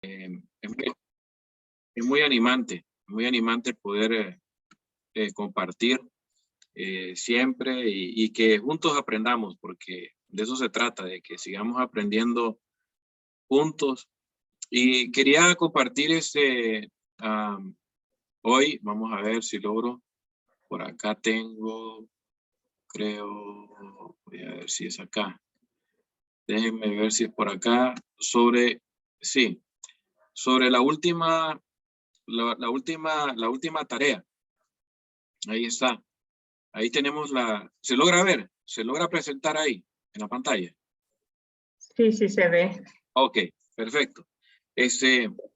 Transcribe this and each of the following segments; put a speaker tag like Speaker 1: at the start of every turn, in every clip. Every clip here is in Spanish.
Speaker 1: Es muy, es muy animante poder compartir siempre y que juntos aprendamos, porque de eso se trata, de que sigamos aprendiendo juntos. Y quería compartir hoy, vamos a ver si logro, por acá tengo, creo, voy a ver si es acá. Déjenme ver si es por acá, sí, sobre la última tarea. Ahí está. Ahí tenemos ¿se logra ver? ¿Se logra presentar ahí en la pantalla?
Speaker 2: Sí, sí se ve.
Speaker 1: Ok, perfecto. El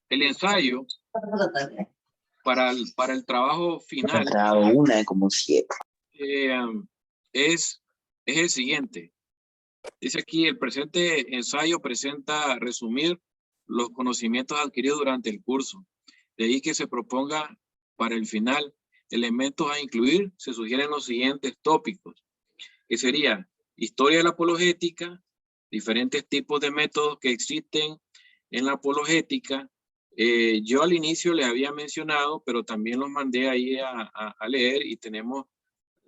Speaker 1: ensayo para el trabajo final
Speaker 3: una de como 7.
Speaker 1: Es el siguiente. Dice aquí, el presente ensayo presenta resumir los conocimientos adquiridos durante el curso. De ahí que se proponga para el final elementos a incluir, se sugieren los siguientes tópicos, que sería historia de la apologética, diferentes tipos de métodos que existen en la apologética. Yo al inicio les había mencionado, pero también los mandé ahí a leer y tenemos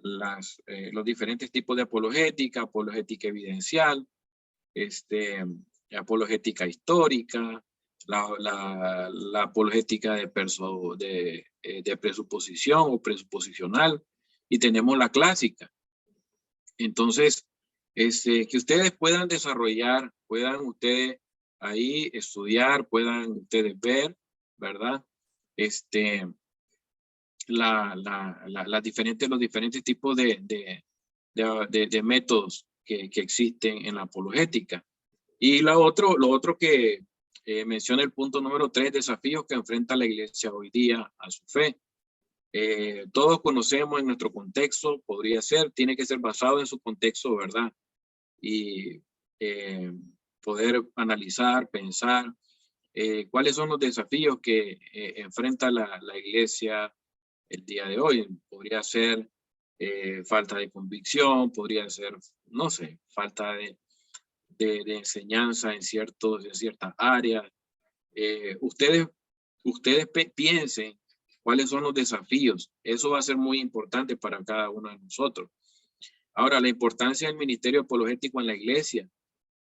Speaker 1: los diferentes tipos de apologética evidencial, apologética histórica, la apologética de presuposición o presuposicional, y tenemos la clásica. Entonces, que ustedes puedan desarrollar, puedan ustedes ahí estudiar, puedan ustedes ver, ¿verdad? Los diferentes tipos de métodos que existen en la apologética. Y lo otro que menciona el punto número 3, desafíos que enfrenta la iglesia hoy día a su fe. Todos conocemos en nuestro contexto, tiene que ser basado en su contexto, ¿verdad? Y poder analizar, pensar cuáles son los desafíos que enfrenta la iglesia el día de hoy. Podría ser falta de convicción, podría ser, no sé, falta de enseñanza en ciertas áreas. Ustedes piensen cuáles son los desafíos. Eso va a ser muy importante para cada uno de nosotros. Ahora, la importancia del ministerio apologético en la iglesia,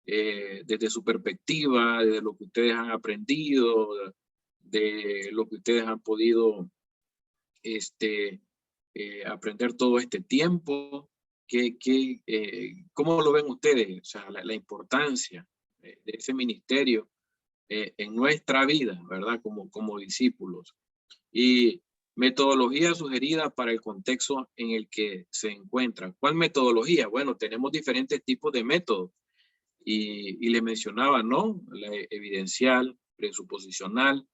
Speaker 1: desde su perspectiva, desde lo que ustedes han aprendido, de lo que ustedes han podido aprender todo este tiempo. ¿Cómo lo ven ustedes? O sea, la importancia de ese ministerio en nuestra vida, ¿verdad? Como discípulos. Y metodología sugerida para el contexto en el que se encuentra. ¿Cuál metodología? Bueno, tenemos diferentes tipos de métodos. Y le mencionaba, ¿no? La evidencial, presuposicional,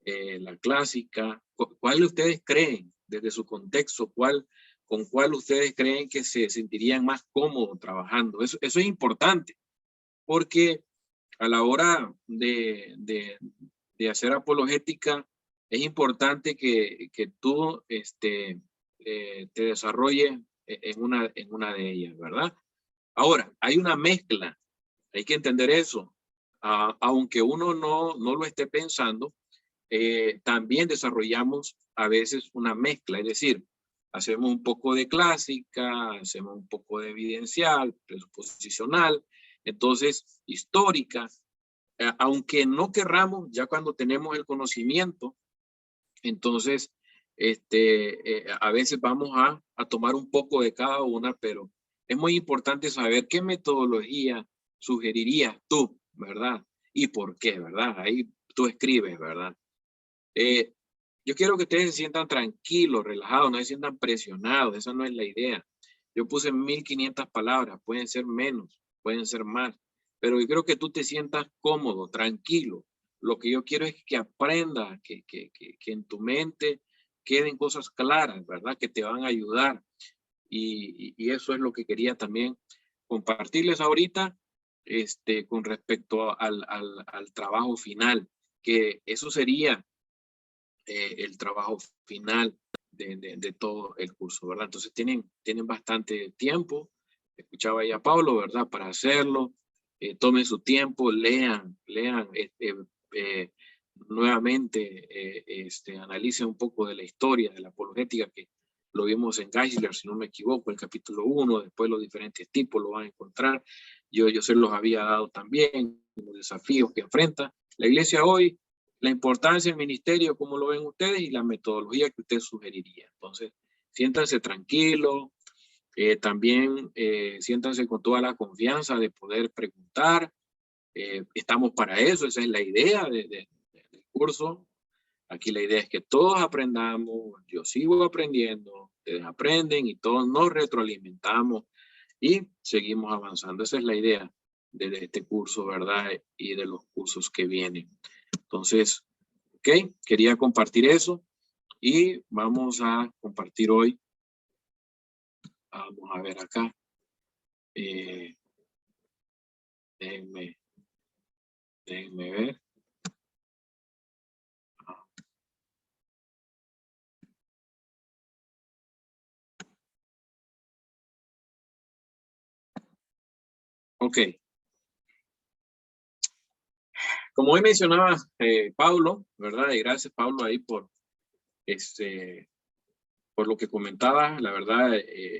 Speaker 1: la clásica. ¿Cuál ustedes creen desde su contexto? ¿Con cuál ustedes creen que se sentirían más cómodos trabajando? Eso es importante, porque a la hora de hacer apologética, es importante que tú te desarrolles en una de ellas, ¿verdad? Ahora, hay una mezcla, hay que entender eso. Aunque uno no lo esté pensando, también desarrollamos a veces una mezcla, es decir, hacemos un poco de clásica, hacemos un poco de evidencial, presuposicional, entonces histórica, aunque no querramos, ya cuando tenemos el conocimiento, entonces a veces vamos a tomar un poco de cada una, pero es muy importante saber qué metodología sugerirías tú, ¿verdad? Y por qué, ¿verdad? Ahí tú escribes, ¿verdad? Yo quiero que ustedes se sientan tranquilos, relajados, no se sientan presionados, esa no es la idea. Yo puse 1500 palabras, pueden ser menos, pueden ser más, pero yo quiero que tú te sientas cómodo, tranquilo. Lo que yo quiero es que aprendas, que en tu mente queden cosas claras, ¿verdad? Que te van a ayudar. Y eso es lo que quería también compartirles ahorita con respecto al trabajo final, que eso sería el trabajo final de todo el curso, ¿verdad? Entonces tienen bastante tiempo. Escuchaba ya a Pablo, ¿verdad? Para hacerlo. Tomen su tiempo, lean nuevamente analice un poco de la historia de la apologética, que lo vimos en Geisler, si no me equivoco, el capítulo 1, después los diferentes tipos lo van a encontrar. Yo se los había dado también, los desafíos que enfrenta la iglesia hoy, la importancia del ministerio, como lo ven ustedes, y la metodología que usted sugeriría. Entonces, siéntanse tranquilos, también siéntanse con toda la confianza de poder preguntar. Estamos para eso, esa es la idea del curso. Aquí la idea es que todos aprendamos, yo sigo aprendiendo, ustedes aprenden y todos nos retroalimentamos y seguimos avanzando. Esa es la idea de este curso, ¿verdad? Y de los cursos que vienen. Entonces, ok, quería compartir eso y vamos a compartir hoy. Vamos a ver acá. Déjenme ver. Ok. Como hoy mencionaba Pablo, ¿verdad? Y gracias, Pablo, ahí por lo que comentaba. La verdad,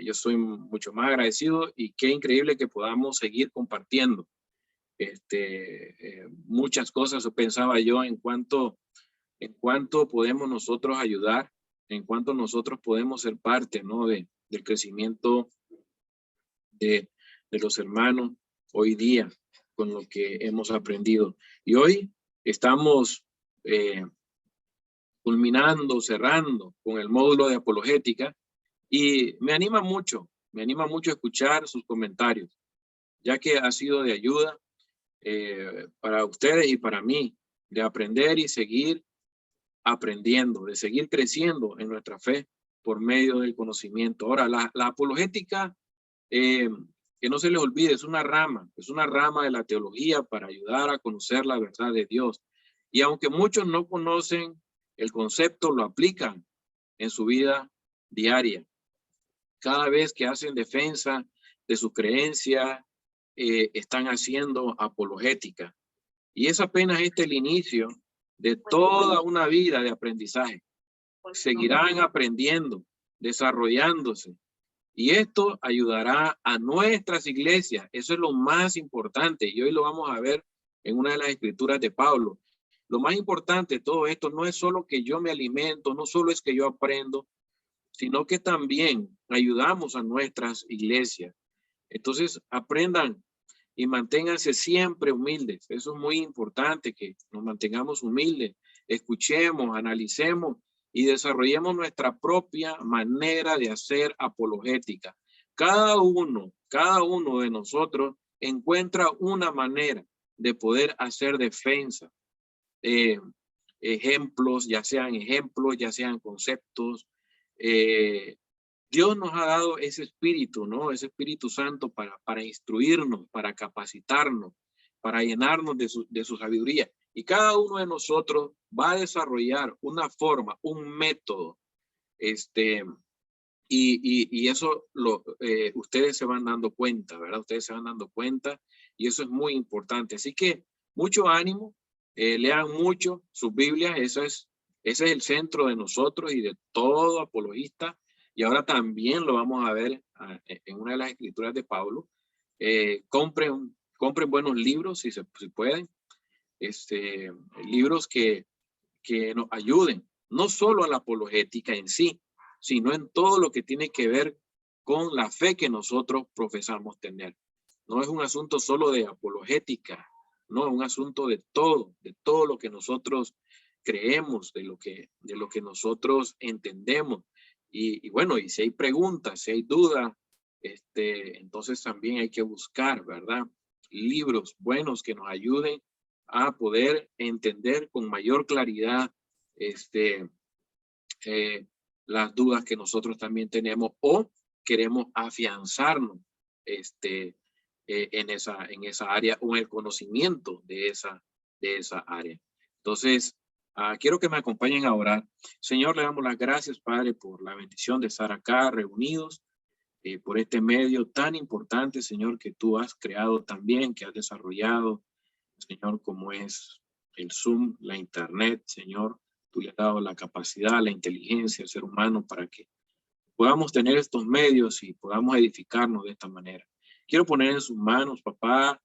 Speaker 1: yo soy mucho más agradecido y qué increíble que podamos seguir compartiendo muchas cosas. Pensaba yo en cuanto podemos nosotros ayudar, en cuanto nosotros podemos ser parte, ¿no? del crecimiento de los hermanos hoy día con lo que hemos aprendido. Y hoy estamos culminando, cerrando con el módulo de apologética, y me anima mucho escuchar sus comentarios, ya que ha sido de ayuda para ustedes y para mí, de aprender y seguir aprendiendo, de seguir creciendo en nuestra fe por medio del conocimiento. Ahora, la apologética, que no se les olvide, es una rama de la teología para ayudar a conocer la verdad de Dios. Y aunque muchos no conocen el concepto, lo aplican en su vida diaria. Cada vez que hacen defensa de su creencia, están haciendo apologética. Y es apenas el inicio de toda una vida de aprendizaje. Seguirán aprendiendo, desarrollándose. Y esto ayudará a nuestras iglesias. Eso es lo más importante. Y hoy lo vamos a ver en una de las escrituras de Pablo. Lo más importante de todo esto no es solo que yo me alimento, no solo es que yo aprendo, sino que también ayudamos a nuestras iglesias. Entonces, aprendan y manténganse siempre humildes. Eso es muy importante, que nos mantengamos humildes, escuchemos, analicemos y desarrollemos nuestra propia manera de hacer apologética. Cada uno de nosotros encuentra una manera de poder hacer defensa. Ejemplos, ya sean conceptos. Dios nos ha dado ese espíritu, ¿no? Ese Espíritu Santo para instruirnos, para capacitarnos, para llenarnos de su sabiduría. Y cada uno de nosotros va a desarrollar una forma, un método, y eso ustedes se van dando cuenta, ¿verdad? Ustedes se van dando cuenta y eso es muy importante. Así que mucho ánimo, lean mucho sus Biblias, ese es el centro de nosotros y de todo apologista. Y ahora también lo vamos a ver en una de las escrituras de Pablo. Compren buenos libros si pueden, libros que nos ayuden, no solo a la apologética en sí, sino en todo lo que tiene que ver con la fe que nosotros profesamos tener. No es un asunto solo de apologética, no, es un asunto de todo lo que nosotros creemos, de lo que nosotros entendemos. Y bueno, y si hay preguntas, si hay dudas, entonces también hay que buscar, ¿verdad? Libros buenos que nos ayuden a poder entender con mayor claridad las dudas que nosotros también tenemos o queremos afianzarnos en esa área o en el conocimiento de esa área. Entonces, quiero que me acompañen a orar. Señor, le damos las gracias, Padre, por la bendición de estar acá reunidos, por este medio tan importante, Señor, que tú has creado también, que has desarrollado, Señor, como es el Zoom, la internet, Señor. Tú le has dado la capacidad, la inteligencia al ser humano para que podamos tener estos medios y podamos edificarnos de esta manera. Quiero poner en sus manos, papá,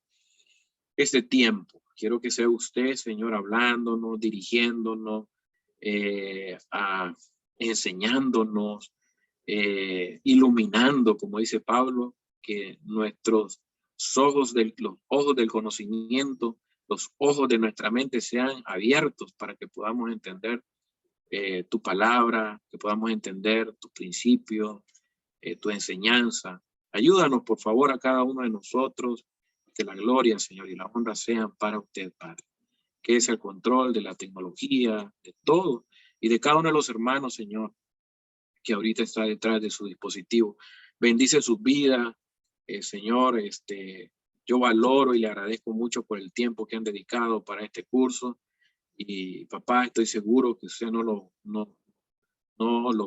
Speaker 1: este tiempo. Quiero que sea usted, Señor, hablándonos, dirigiéndonos, enseñándonos, iluminando, como dice Pablo, que los ojos del conocimiento, los ojos de nuestra mente sean abiertos para que podamos entender tu palabra, que podamos entender tu principio, tu enseñanza. Ayúdanos, por favor, a cada uno de nosotros, que la gloria, Señor, y la honra sean para usted, Padre. Que es el control de la tecnología, de todo, y de cada uno de los hermanos, Señor, que ahorita está detrás de su dispositivo. Bendice sus vidas, Señor. Yo valoro y le agradezco mucho por el tiempo que han dedicado para este curso. Y papá, estoy seguro que usted no los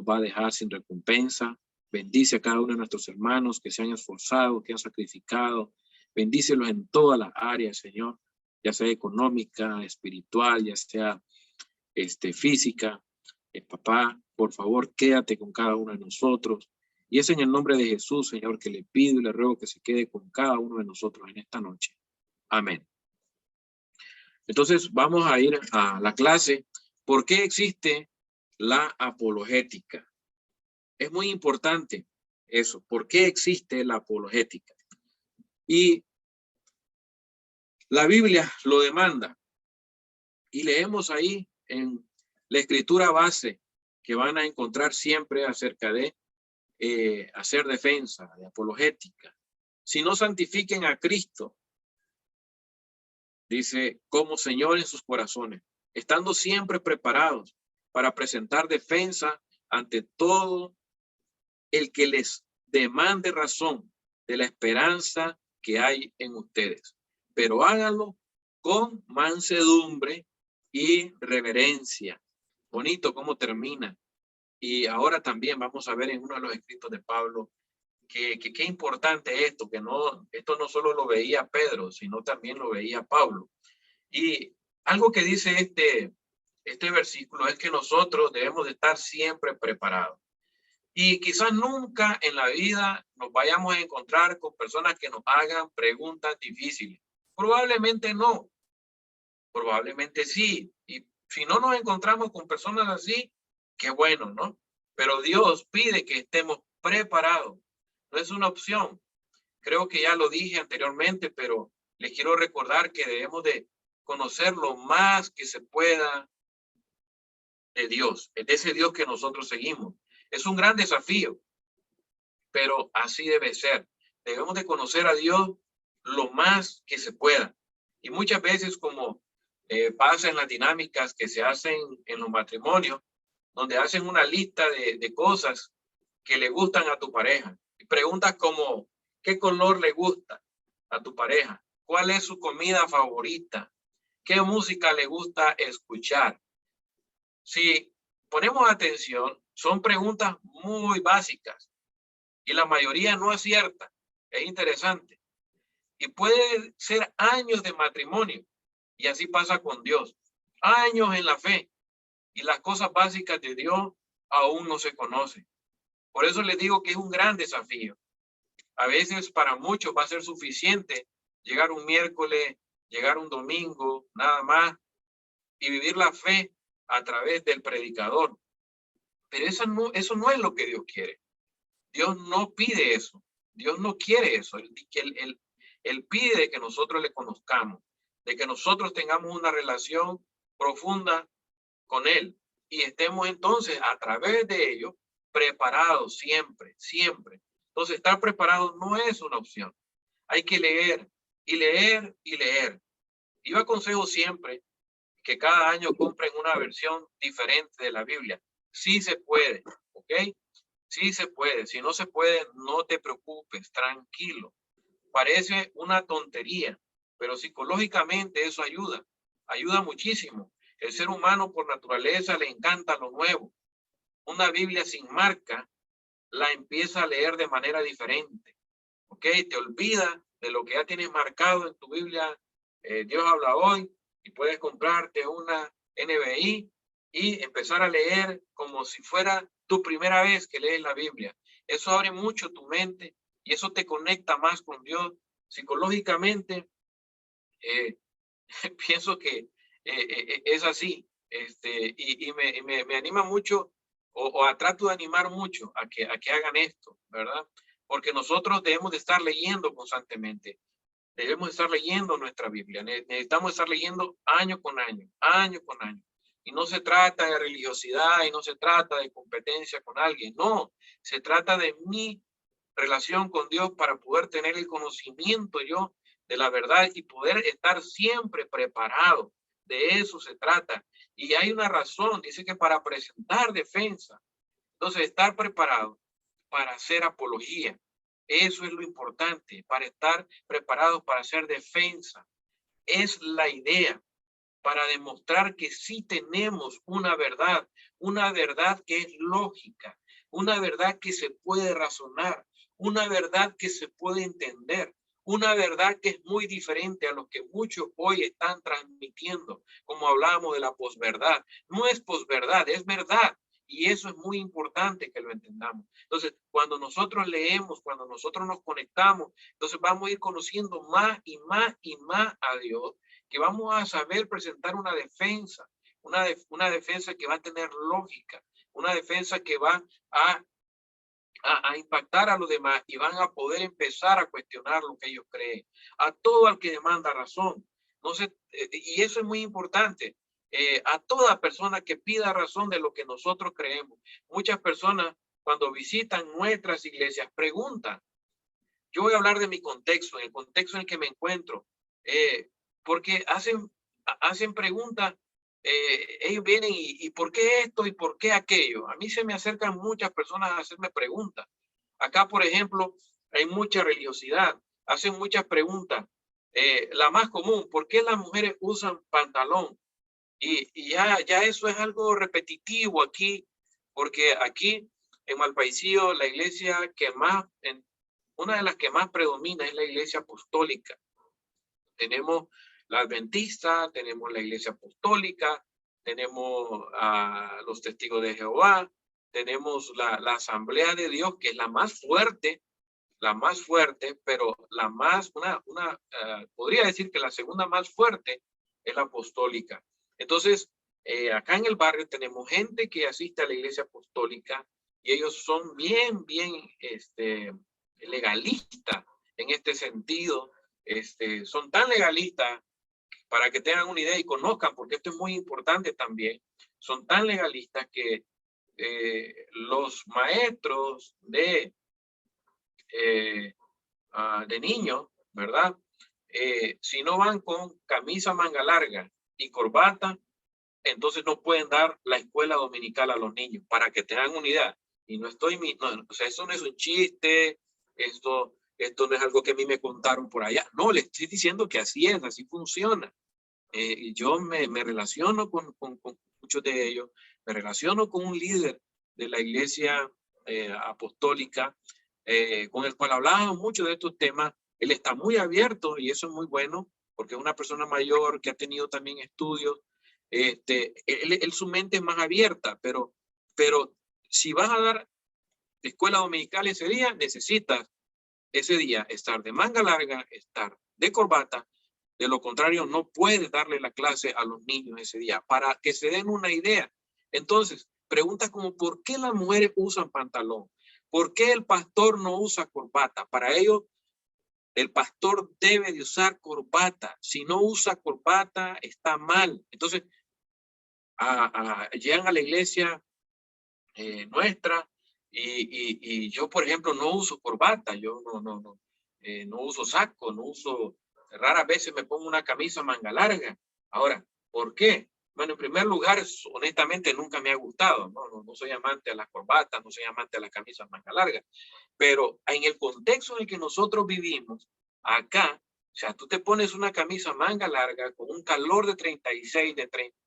Speaker 1: va a dejar sin recompensa. Bendice a cada uno de nuestros hermanos que se han esforzado, que han sacrificado. Bendícelos en todas las áreas, Señor, ya sea económica, espiritual, ya sea física. Papá, por favor, quédate con cada uno de nosotros. Y es en el nombre de Jesús, Señor, que le pido y le ruego que se quede con cada uno de nosotros en esta noche. Amén. Entonces, vamos a ir a la clase. ¿Por qué existe la apologética? Es muy importante eso. ¿Por qué existe la apologética? Y la Biblia lo demanda. Y leemos ahí en la escritura base que van a encontrar siempre acerca de hacer defensa, de apologética. Si no santifiquen a Cristo, dice, como Señor en sus corazones, estando siempre preparados para presentar defensa ante todo el que les demande razón de la esperanza que hay en ustedes. Pero háganlo con mansedumbre y reverencia. Bonito cómo termina. Y ahora también vamos a ver en uno de los escritos de Pablo que qué importante esto, esto no solo lo veía Pedro, sino también lo veía Pablo. Y algo que dice este versículo es que nosotros debemos de estar siempre preparados. Y quizás nunca en la vida nos vayamos a encontrar con personas que nos hagan preguntas difíciles. Probablemente no, probablemente sí. Y si no nos encontramos con personas así, qué bueno, ¿no? Pero Dios pide que estemos preparados. No es una opción. Creo que ya lo dije anteriormente, pero les quiero recordar que debemos de conocer lo más que se pueda de Dios, de ese Dios que nosotros seguimos. Es un gran desafío, pero así debe ser. Debemos de conocer a Dios lo más que se pueda. Y muchas veces, como pasa en las dinámicas que se hacen en los matrimonios, donde hacen una lista de cosas que le gustan a tu pareja. Y preguntas como, ¿qué color le gusta a tu pareja? ¿Cuál es su comida favorita? ¿Qué música le gusta escuchar? Si ponemos atención, son preguntas muy básicas y la mayoría no acierta. Es interesante. Y puede ser años de matrimonio. Y así pasa con Dios. Años en la fe. Y las cosas básicas de Dios aún no se conocen. Por eso les digo que es un gran desafío. A veces para muchos va a ser suficiente llegar un miércoles, llegar un domingo, nada más, y vivir la fe a través del predicador. Pero eso no es lo que Dios quiere. Dios no pide eso. Dios no quiere eso. Él pide que nosotros le conozcamos, de que nosotros tengamos una relación profunda con Él y estemos entonces a través de ello preparados siempre, siempre. Entonces, estar preparado no es una opción. Hay que leer y leer y leer. Yo aconsejo siempre que cada año compren una versión diferente de la Biblia. Sí se puede, ¿ok? Sí se puede. Si no se puede, no te preocupes, tranquilo. Parece una tontería, pero psicológicamente eso ayuda. Ayuda muchísimo. El ser humano por naturaleza le encanta lo nuevo. Una Biblia sin marca la empieza a leer de manera diferente. ¿Ok? Te olvida de lo que ya tienes marcado en tu Biblia. Dios habla hoy y puedes comprarte una NBI y empezar a leer como si fuera tu primera vez que lees la Biblia. Eso abre mucho tu mente y eso te conecta más con Dios psicológicamente. Pienso que es así, y me anima mucho, o trato de animar mucho a que hagan esto, ¿verdad? Porque nosotros debemos de estar leyendo constantemente, debemos de estar leyendo nuestra Biblia, necesitamos estar leyendo año con año, año con año. Y no se trata de religiosidad y no se trata de competencia con alguien, no, se trata de mi relación con Dios para poder tener el conocimiento yo de la verdad y poder estar siempre preparado. De eso se trata. Y hay una razón, dice que para presentar defensa. Entonces, estar preparado para hacer apología. Eso es lo importante, para estar preparados para hacer defensa. Es la idea para demostrar que sí tenemos una verdad que es lógica, una verdad que se puede razonar, una verdad que se puede entender, una verdad que es muy diferente a lo que muchos hoy están transmitiendo, como hablábamos de la posverdad. No es posverdad, es verdad. Y eso es muy importante que lo entendamos. Entonces, cuando nosotros leemos, cuando nosotros nos conectamos, entonces vamos a ir conociendo más y más y más a Dios, que vamos a saber presentar una defensa, una defensa que va a tener lógica, una defensa que va a impactar a los demás y van a poder empezar a cuestionar lo que ellos creen. A todo el que demanda razón. No sé, y eso es muy importante. A toda persona que pida razón de lo que nosotros creemos. Muchas personas cuando visitan nuestras iglesias preguntan. Yo voy a hablar de mi contexto, en el contexto en el que me encuentro, porque hacen preguntas, ellos vienen y ¿por qué esto y por qué aquello? A mí se me acercan muchas personas a hacerme preguntas. Acá, por ejemplo, hay mucha religiosidad, hacen muchas preguntas. La más común, ¿por qué las mujeres usan pantalón? Y ya eso es algo repetitivo aquí, porque aquí en Malpaisillo la iglesia que más, una de las que más predomina es la iglesia apostólica. Tenemos la adventista, tenemos la iglesia apostólica, tenemos a los testigos de Jehová, tenemos la asamblea de Dios, que es la más fuerte, pero la más, podría decir que la segunda más fuerte es la apostólica. Entonces, acá en el barrio tenemos gente que asiste a la iglesia apostólica y ellos son bien legalistas en este sentido. Son tan legalistas, para que tengan una idea y conozcan, porque esto es muy importante también, son tan legalistas que los maestros de niños, ¿verdad? Si no van con camisa manga larga y corbata, entonces no pueden dar la escuela dominical a los niños, para que tengan una idea. Y no estoy, o sea, eso no es un chiste, esto no es algo que a mí me contaron por allá. No, les estoy diciendo que así es, así funciona. Y yo me relaciono con muchos de ellos, me relaciono con un líder de la iglesia apostólica, con el cual hablábamos mucho de estos temas. Él está muy abierto y eso es muy bueno, porque es una persona mayor que ha tenido también estudios. Él su mente es más abierta, pero si vas a dar escuela dominical ese día, necesitas ese día estar de manga larga, estar de corbata. De lo contrario, no puedes darle la clase a los niños ese día, para que se den una idea. Entonces, preguntas como, ¿por qué las mujeres usan pantalón? ¿Por qué el pastor no usa corbata? Para ellos, el pastor debe de usar corbata. Si no usa corbata, está mal. Entonces, llegan a la iglesia nuestra y yo, por ejemplo, no uso corbata. Yo no uso saco, no uso, raras veces me pongo una camisa manga larga. Ahora, ¿por qué? Bueno, en primer lugar, honestamente, nunca me ha gustado. No soy amante de las corbatas, no soy amante de las camisas manga largas. Pero en el contexto en el que nosotros vivimos, acá, o sea, tú te pones una camisa manga larga con un calor de 36, de 30,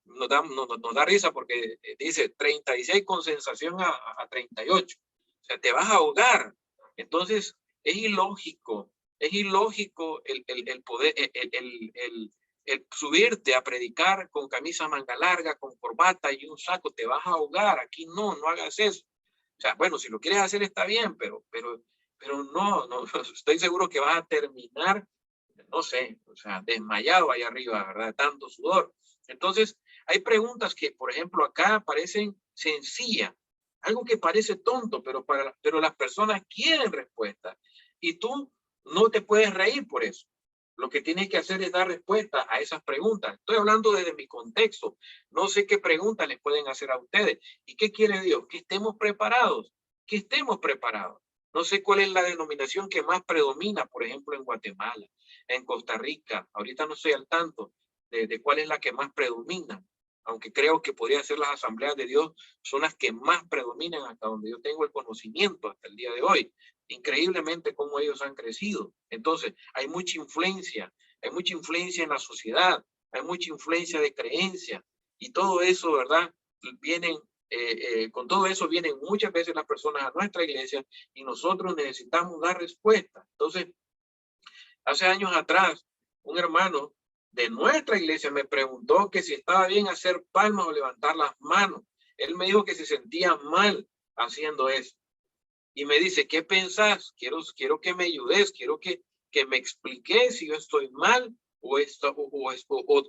Speaker 1: nos da risa porque dice 36 con sensación a 38. O sea, te vas a ahogar. Entonces, es ilógico el poder, el subirte a predicar con camisa manga larga, con corbata y un saco, te vas a ahogar. Aquí no hagas eso. O sea, bueno, si lo quieres hacer está bien, pero no, estoy seguro que vas a terminar, no sé, o sea, desmayado ahí arriba, ¿verdad? Tanto sudor. Entonces, hay preguntas que, por ejemplo, acá parecen sencillas, algo que parece tonto, pero las personas quieren respuesta. Y tú no te puedes reír por eso. Lo que tienes que hacer es dar respuesta a esas preguntas. Estoy hablando desde mi contexto. No sé qué preguntas les pueden hacer a ustedes. ¿Y qué quiere Dios? Que estemos preparados, que estemos preparados. No sé cuál es la denominación que más predomina, por ejemplo, en Guatemala, en Costa Rica. Ahorita no estoy al tanto de cuál es la que más predomina, aunque creo que podría ser las asambleas de Dios, son las que más predominan hasta donde yo tengo el conocimiento hasta el día de hoy. Increíblemente cómo ellos han crecido. Entonces, hay mucha influencia en la sociedad, hay mucha influencia de creencia, y todo eso, ¿verdad? Vienen, con todo eso vienen muchas veces las personas a nuestra iglesia y nosotros necesitamos dar respuesta. Entonces, hace años atrás, un hermano de nuestra iglesia me preguntó que si estaba bien hacer palmas o levantar las manos. Él me dijo que se sentía mal haciendo eso. Y me dice, ¿qué pensás? Quiero que me ayudes, quiero que me expliques si yo estoy mal o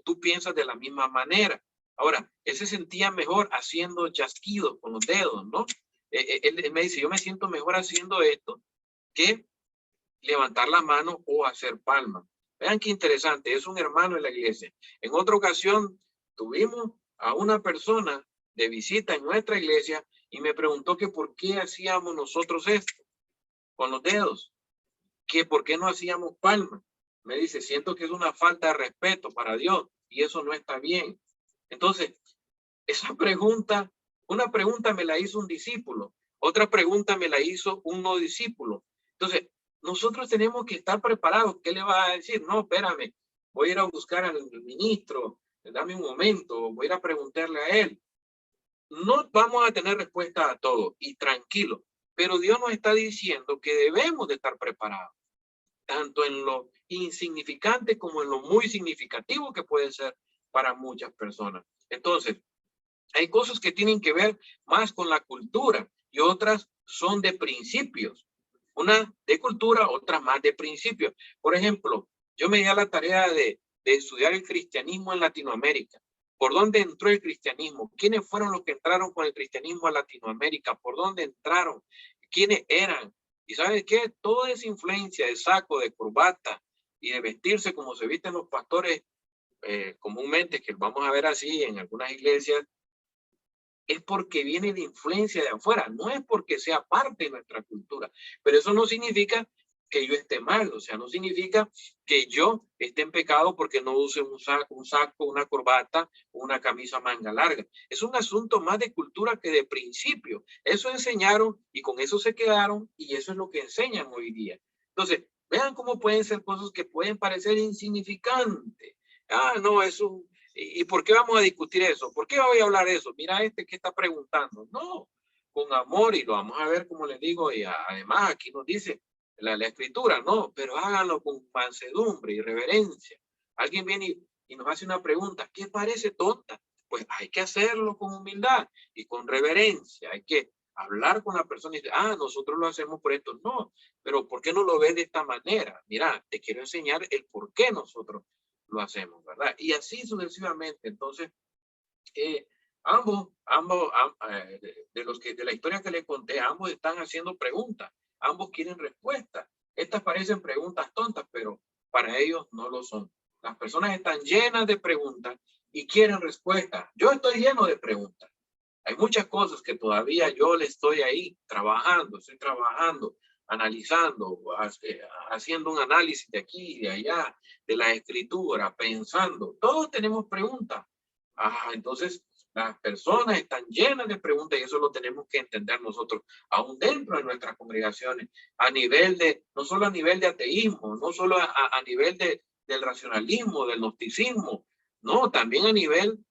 Speaker 1: tú piensas de la misma manera. Ahora, él se sentía mejor haciendo chasquidos con los dedos, ¿no? Él me dice, yo me siento mejor haciendo esto que levantar la mano o hacer palmas. Vean qué interesante, es un hermano en la iglesia. En otra ocasión tuvimos a una persona de visita en nuestra iglesia y me preguntó que por qué hacíamos nosotros esto con los dedos, que por qué no hacíamos palmas. Me dice, siento que es una falta de respeto para Dios y eso no está bien. Entonces, esa pregunta, una pregunta me la hizo un discípulo, otra pregunta me la hizo un no discípulo. Entonces, nosotros tenemos que estar preparados. ¿Qué le va a decir? No, espérame, voy a ir a buscar al ministro, dame un momento, voy a ir a preguntarle a él. No vamos a tener respuesta a todo y tranquilo, pero Dios nos está diciendo que debemos de estar preparados, tanto en lo insignificante como en lo muy significativo que puede ser para muchas personas. Entonces, hay cosas que tienen que ver más con la cultura y otras son de principios. Una de cultura, otra más de principios. Por ejemplo, yo me di a la tarea de estudiar el cristianismo en Latinoamérica. ¿Por dónde entró el cristianismo? ¿Quiénes fueron los que entraron con el cristianismo a Latinoamérica? ¿Por dónde entraron? ¿Quiénes eran? Y ¿sabes qué? Toda esa influencia de saco, de corbata y de vestirse como se visten los pastores comúnmente, que vamos a ver así en algunas iglesias, es porque viene de influencia de afuera, no es porque sea parte de nuestra cultura. Pero eso no significa que yo esté mal, o sea, no significa que yo esté en pecado porque no use un saco, una corbata, una camisa manga larga. Es un asunto más de cultura que de principio. Eso enseñaron y con eso se quedaron y eso es lo que enseñan hoy día. Entonces, vean cómo pueden ser cosas que pueden parecer insignificantes. Ah, no, eso ¿y por qué vamos a discutir eso? ¿Por qué voy a hablar de eso? Mira que está preguntando. No, con amor, y lo vamos a ver, como les digo, y además aquí nos dice la escritura, no, pero háganlo con mansedumbre y reverencia. Alguien viene y nos hace una pregunta, ¿qué parece tonta? Pues hay que hacerlo con humildad y con reverencia. Hay que hablar con la persona y decir, nosotros lo hacemos por esto. No, pero ¿por qué no lo ves de esta manera? Mira, te quiero enseñar el por qué nosotros lo hacemos, ¿verdad? Y así sucesivamente. Entonces, ambos de la historia que les conté, ambos están haciendo preguntas, ambos quieren respuestas. Estas parecen preguntas tontas, pero para ellos no lo son. Las personas están llenas de preguntas y quieren respuestas. Yo estoy lleno de preguntas. Hay muchas cosas que todavía yo le estoy ahí estoy trabajando, analizando, haciendo un análisis de aquí y de allá, de la escritura, pensando. Todos tenemos preguntas. Entonces, las personas están llenas de preguntas y eso lo tenemos que entender nosotros, aún dentro de nuestras congregaciones, a nivel de, no solo a nivel de ateísmo, no solo a nivel del racionalismo, del gnosticismo, no, también a nivel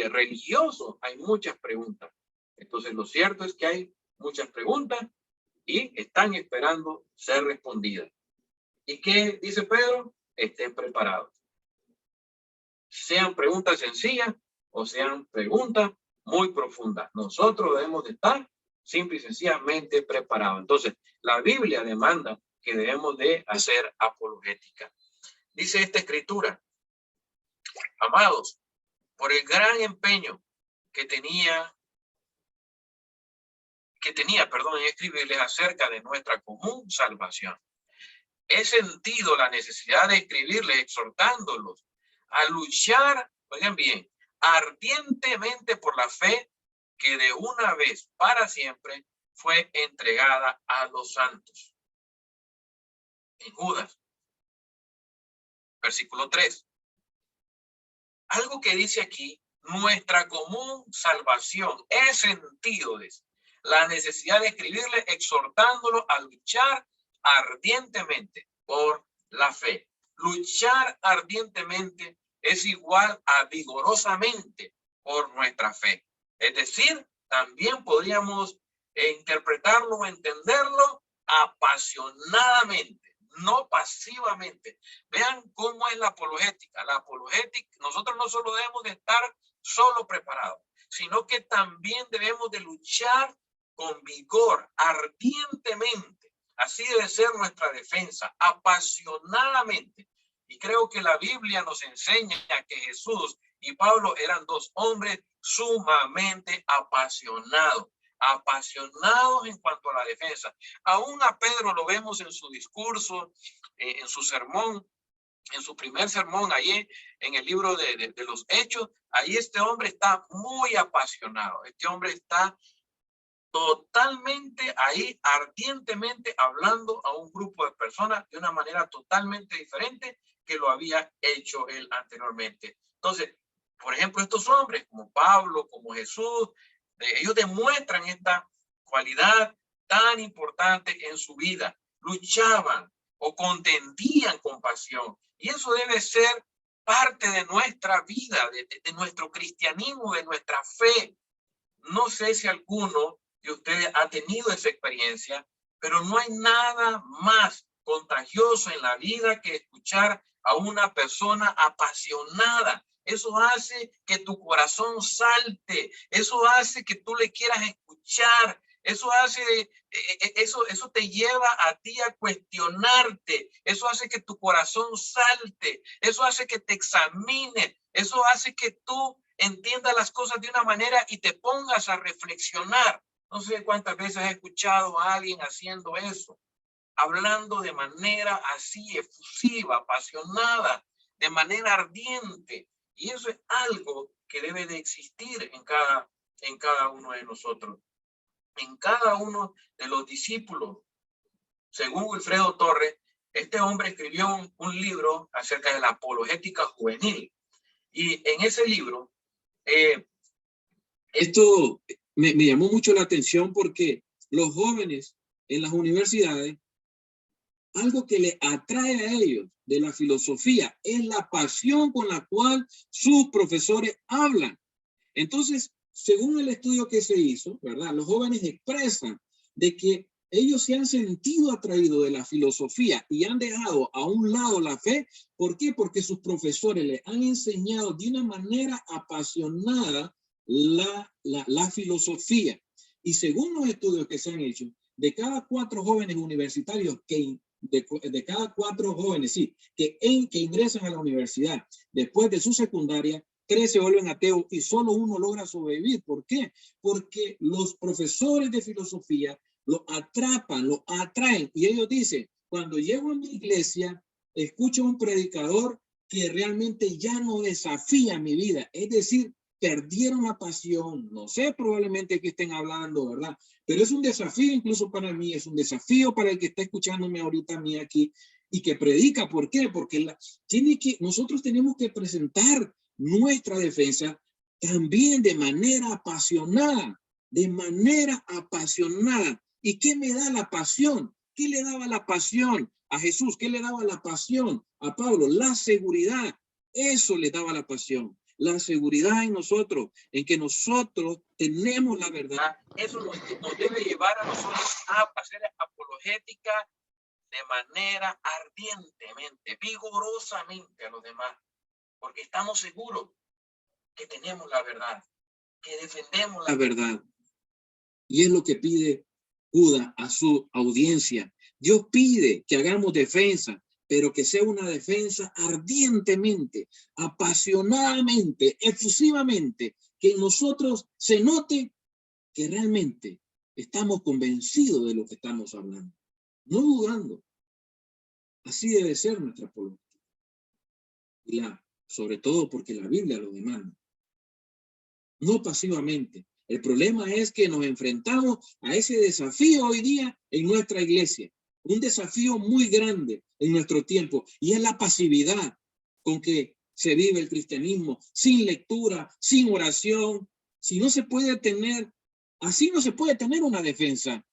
Speaker 1: religioso hay muchas preguntas. Entonces, lo cierto es que hay muchas preguntas y están esperando ser respondidas. ¿Y qué dice Pedro? Estén preparados. sean preguntas sencillas o sean preguntas muy profundas. Nosotros debemos de estar simple y sencillamente preparados. Entonces, la Biblia demanda que debemos de hacer apologética. Dice esta escritura, amados, por el gran empeño que tenía, en escribirles acerca de nuestra común salvación. He sentido la necesidad de escribirles exhortándolos a luchar, oigan bien, ardientemente por la fe que de una vez para siempre fue entregada a los santos. En Judas, versículo 3. Algo que dice aquí, nuestra común salvación. He sentido la necesidad de escribirle exhortándolo a luchar ardientemente por la fe. Luchar ardientemente es igual a vigorosamente por nuestra fe. Es decir, también podríamos interpretarlo o entenderlo apasionadamente, no pasivamente. Vean cómo es la apologética. La apologética, nosotros no solo debemos de estar solo preparados, sino que también debemos de luchar con vigor, ardientemente. Así debe ser nuestra defensa, apasionadamente. Y creo que la Biblia nos enseña que Jesús y Pablo eran dos hombres sumamente apasionados en cuanto a la defensa. Aún a Pedro lo vemos en su discurso, en su sermón, en su primer sermón, allí en el libro de los Hechos. Ahí este hombre está muy apasionado. Este hombre está totalmente ahí, ardientemente hablando a un grupo de personas de una manera totalmente diferente que lo había hecho él anteriormente. Entonces, por ejemplo, estos hombres como Pablo, como Jesús, ellos demuestran esta cualidad tan importante en su vida. Luchaban o contendían con pasión. Y eso debe ser parte de nuestra vida, de nuestro cristianismo, de nuestra fe. No sé si alguno de ustedes ha tenido esa experiencia, pero no hay nada más contagioso en la vida que escuchar a una persona apasionada. Eso hace que tu corazón salte, eso hace que tú le quieras escuchar, eso hace, eso te lleva a ti a cuestionarte, eso hace que tu corazón salte, eso hace que te examine, eso hace que tú entiendas las cosas de una manera y te pongas a reflexionar. No sé cuántas veces he escuchado a alguien haciendo eso, hablando de manera así efusiva, apasionada, de manera ardiente. Y eso es algo que debe de existir en cada uno de nosotros, en cada uno de los discípulos. Según Wilfredo Torres, este hombre escribió un libro acerca de la apologética juvenil. Y en ese libro, esto me llamó mucho la atención porque los jóvenes en las universidades, algo que les atrae a ellos de la filosofía es la pasión con la cual sus profesores hablan. Entonces, según el estudio que se hizo, ¿verdad? Los jóvenes expresan de que ellos se han sentido atraídos de la filosofía y han dejado a un lado la fe. ¿Por qué? Porque sus profesores les han enseñado de una manera apasionada la filosofía. Y según los estudios que se han hecho, de cada 4 jóvenes universitarios de cada 4 jóvenes, sí, que ingresan a la universidad después de su secundaria, 3 se vuelven ateos y solo 1 logra sobrevivir. ¿Por qué? Porque los profesores de filosofía lo atrapan, lo atraen. Y ellos dicen, cuando llego a mi iglesia, escucho a un predicador que realmente ya no desafía mi vida. Es decir, perdieron la pasión. No sé probablemente qué estén hablando, ¿verdad? Pero es un desafío incluso para mí, es un desafío para el que está escuchándome ahorita a mí aquí y que predica. ¿Por qué? Porque nosotros tenemos que presentar nuestra defensa también de manera apasionada, ¿Y qué me da la pasión? ¿Qué le daba la pasión a Jesús? ¿Qué le daba la pasión a Pablo? La seguridad. Eso le daba la pasión. La seguridad en nosotros, en que nosotros tenemos la verdad. Eso nos debe llevar a nosotros a hacer apologética de manera ardientemente, vigorosamente a los demás. porque estamos seguros que tenemos la verdad, que defendemos la verdad. Y es lo que pide Judas a su audiencia. Dios pide que hagamos defensa, pero que sea una defensa ardientemente, apasionadamente, efusivamente, que en nosotros se note que realmente estamos convencidos de lo que estamos hablando, no dudando. Así debe ser nuestra apologética. Y sobre todo porque la Biblia lo demanda. No pasivamente. El problema es que nos enfrentamos a ese desafío hoy día en nuestra iglesia. Un desafío muy grande en nuestro tiempo. Y es la pasividad con que se vive el cristianismo. Sin lectura, sin oración. Si no se puede tener, así no se puede tener una defensa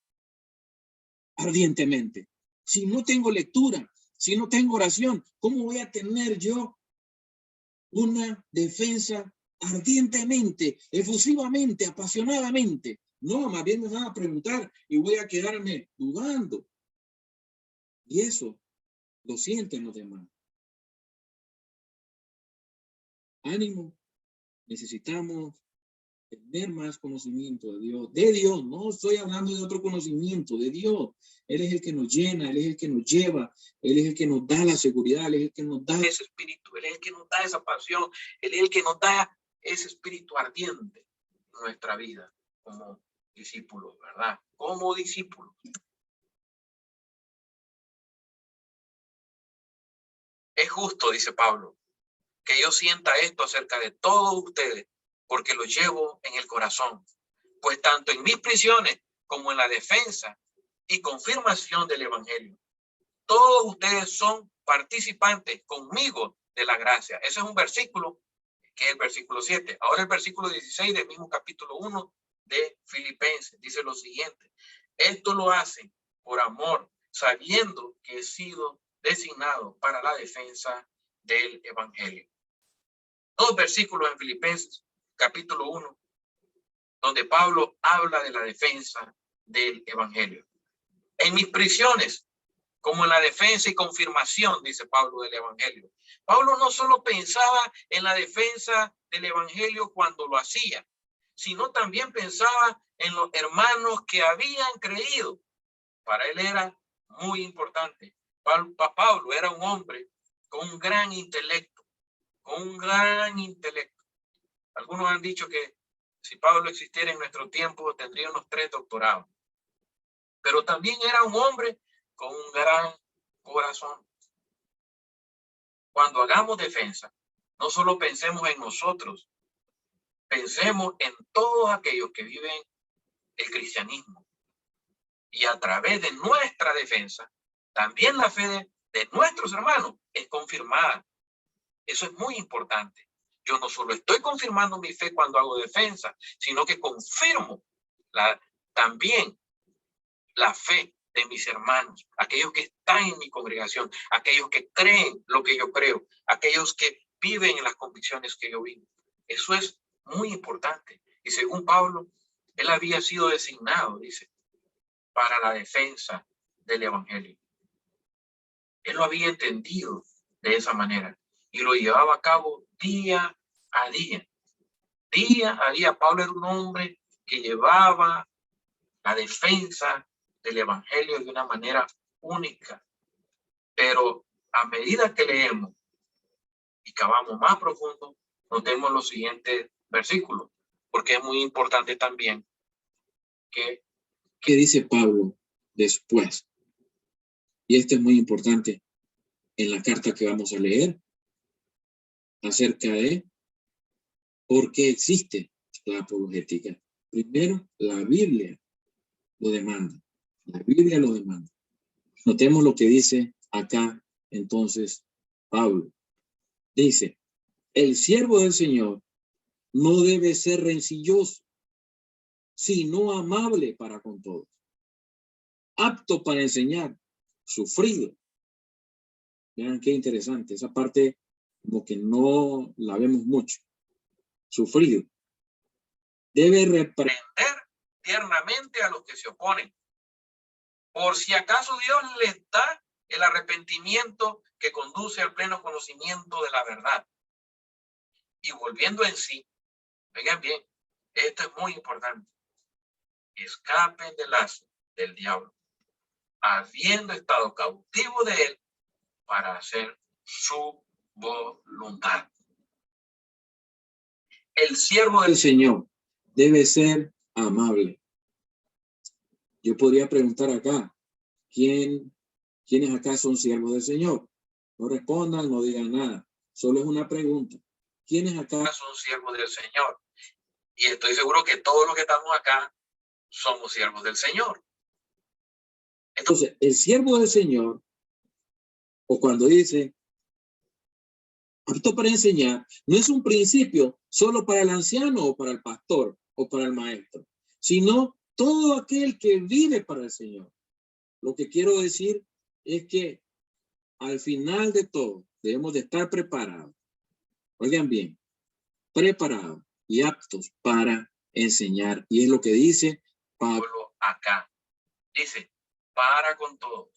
Speaker 1: ardientemente. Si no tengo lectura, si no tengo oración, ¿cómo voy a tener yo una defensa ardientemente, efusivamente, apasionadamente? No, más bien me van a preguntar y voy a quedarme dudando. Y eso lo sienten los demás. Ánimo, necesitamos tener más conocimiento de Dios, no estoy hablando de otro conocimiento, de Dios. Él es el que nos llena, Él es el que nos lleva, Él es el que nos da la seguridad, Él es el que nos da ese espíritu, Él es el que nos da esa pasión, Él es el que nos da ese espíritu ardiente en nuestra vida como discípulos, ¿verdad? Como discípulos. Es justo, dice Pablo, que yo sienta esto acerca de todos ustedes, porque lo llevo en el corazón. Pues tanto en mis prisiones como en la defensa y confirmación del evangelio, todos ustedes son participantes conmigo de la gracia. Ese es un versículo, que es el versículo 7. Ahora el versículo 16 del mismo capítulo 1 de Filipenses dice lo siguiente: esto lo hacen por amor, sabiendo que he sido designado para la defensa del evangelio. Dos versículos en Filipenses, capítulo 1, donde Pablo habla de la defensa del evangelio. En mis prisiones, como en la defensa y confirmación, dice Pablo, del evangelio. Pablo no solo pensaba en la defensa del evangelio cuando lo hacía, sino también pensaba en los hermanos que habían creído. Para él era muy importante. Pablo era un hombre con un gran intelecto, Algunos han dicho que si Pablo existiera en nuestro tiempo, tendría unos 3 doctorados. Pero también era un hombre con un gran corazón. Cuando hagamos defensa, no solo pensemos en nosotros, pensemos en todos aquellos que viven el cristianismo. Y a través de nuestra defensa, también la fe de nuestros hermanos es confirmada. Eso es muy importante. Yo no solo estoy confirmando mi fe cuando hago defensa, sino que confirmo también la fe de mis hermanos, aquellos que están en mi congregación, aquellos que creen lo que yo creo, aquellos que viven en las convicciones que yo vivo. Eso es muy importante. Y según Pablo, él había sido designado, dice, para la defensa del evangelio. Él lo había entendido de esa manera y lo llevaba a cabo día a día. Día a día, Pablo era un hombre que llevaba la defensa del evangelio de una manera única. Pero a medida que leemos y cavamos más profundo, notemos los siguientes versículos, porque es muy importante también ¿qué dice Pablo después? Y esto es muy importante en la carta que vamos a leer acerca de por qué existe la apologética. Primero, la Biblia lo demanda. La Biblia lo demanda. Notemos lo que dice acá entonces Pablo. Dice, el siervo del Señor no debe ser rencilloso, sino amable para con todos, apto para enseñar, sufrido. Vean qué interesante, esa parte como que no la vemos mucho. Sufrido. Debe reprender tiernamente a los que se oponen, por si acaso Dios les da el arrepentimiento que conduce al pleno conocimiento de la verdad. y volviendo en sí. Oigan bien, esto es muy importante. Escapen del lazo del diablo, habiendo estado cautivo de él para hacer su voluntad. El siervo del Señor debe ser amable. Yo podría preguntar acá, ¿quiénes acá son siervos del Señor? No respondan, no digan nada. Solo es una pregunta. ¿Quiénes acá son siervos del Señor? Y estoy seguro que todos los que estamos acá somos siervos del Señor. Entonces, el siervo del Señor, o cuando dice apto para enseñar, no es un principio solo para el anciano o para el pastor o para el maestro, sino todo aquel que vive para el Señor. Lo que quiero decir es que al final de todo debemos de estar preparados. Oigan bien, preparados y aptos para enseñar. Y es lo que dice Pablo acá. Dice, para con todos,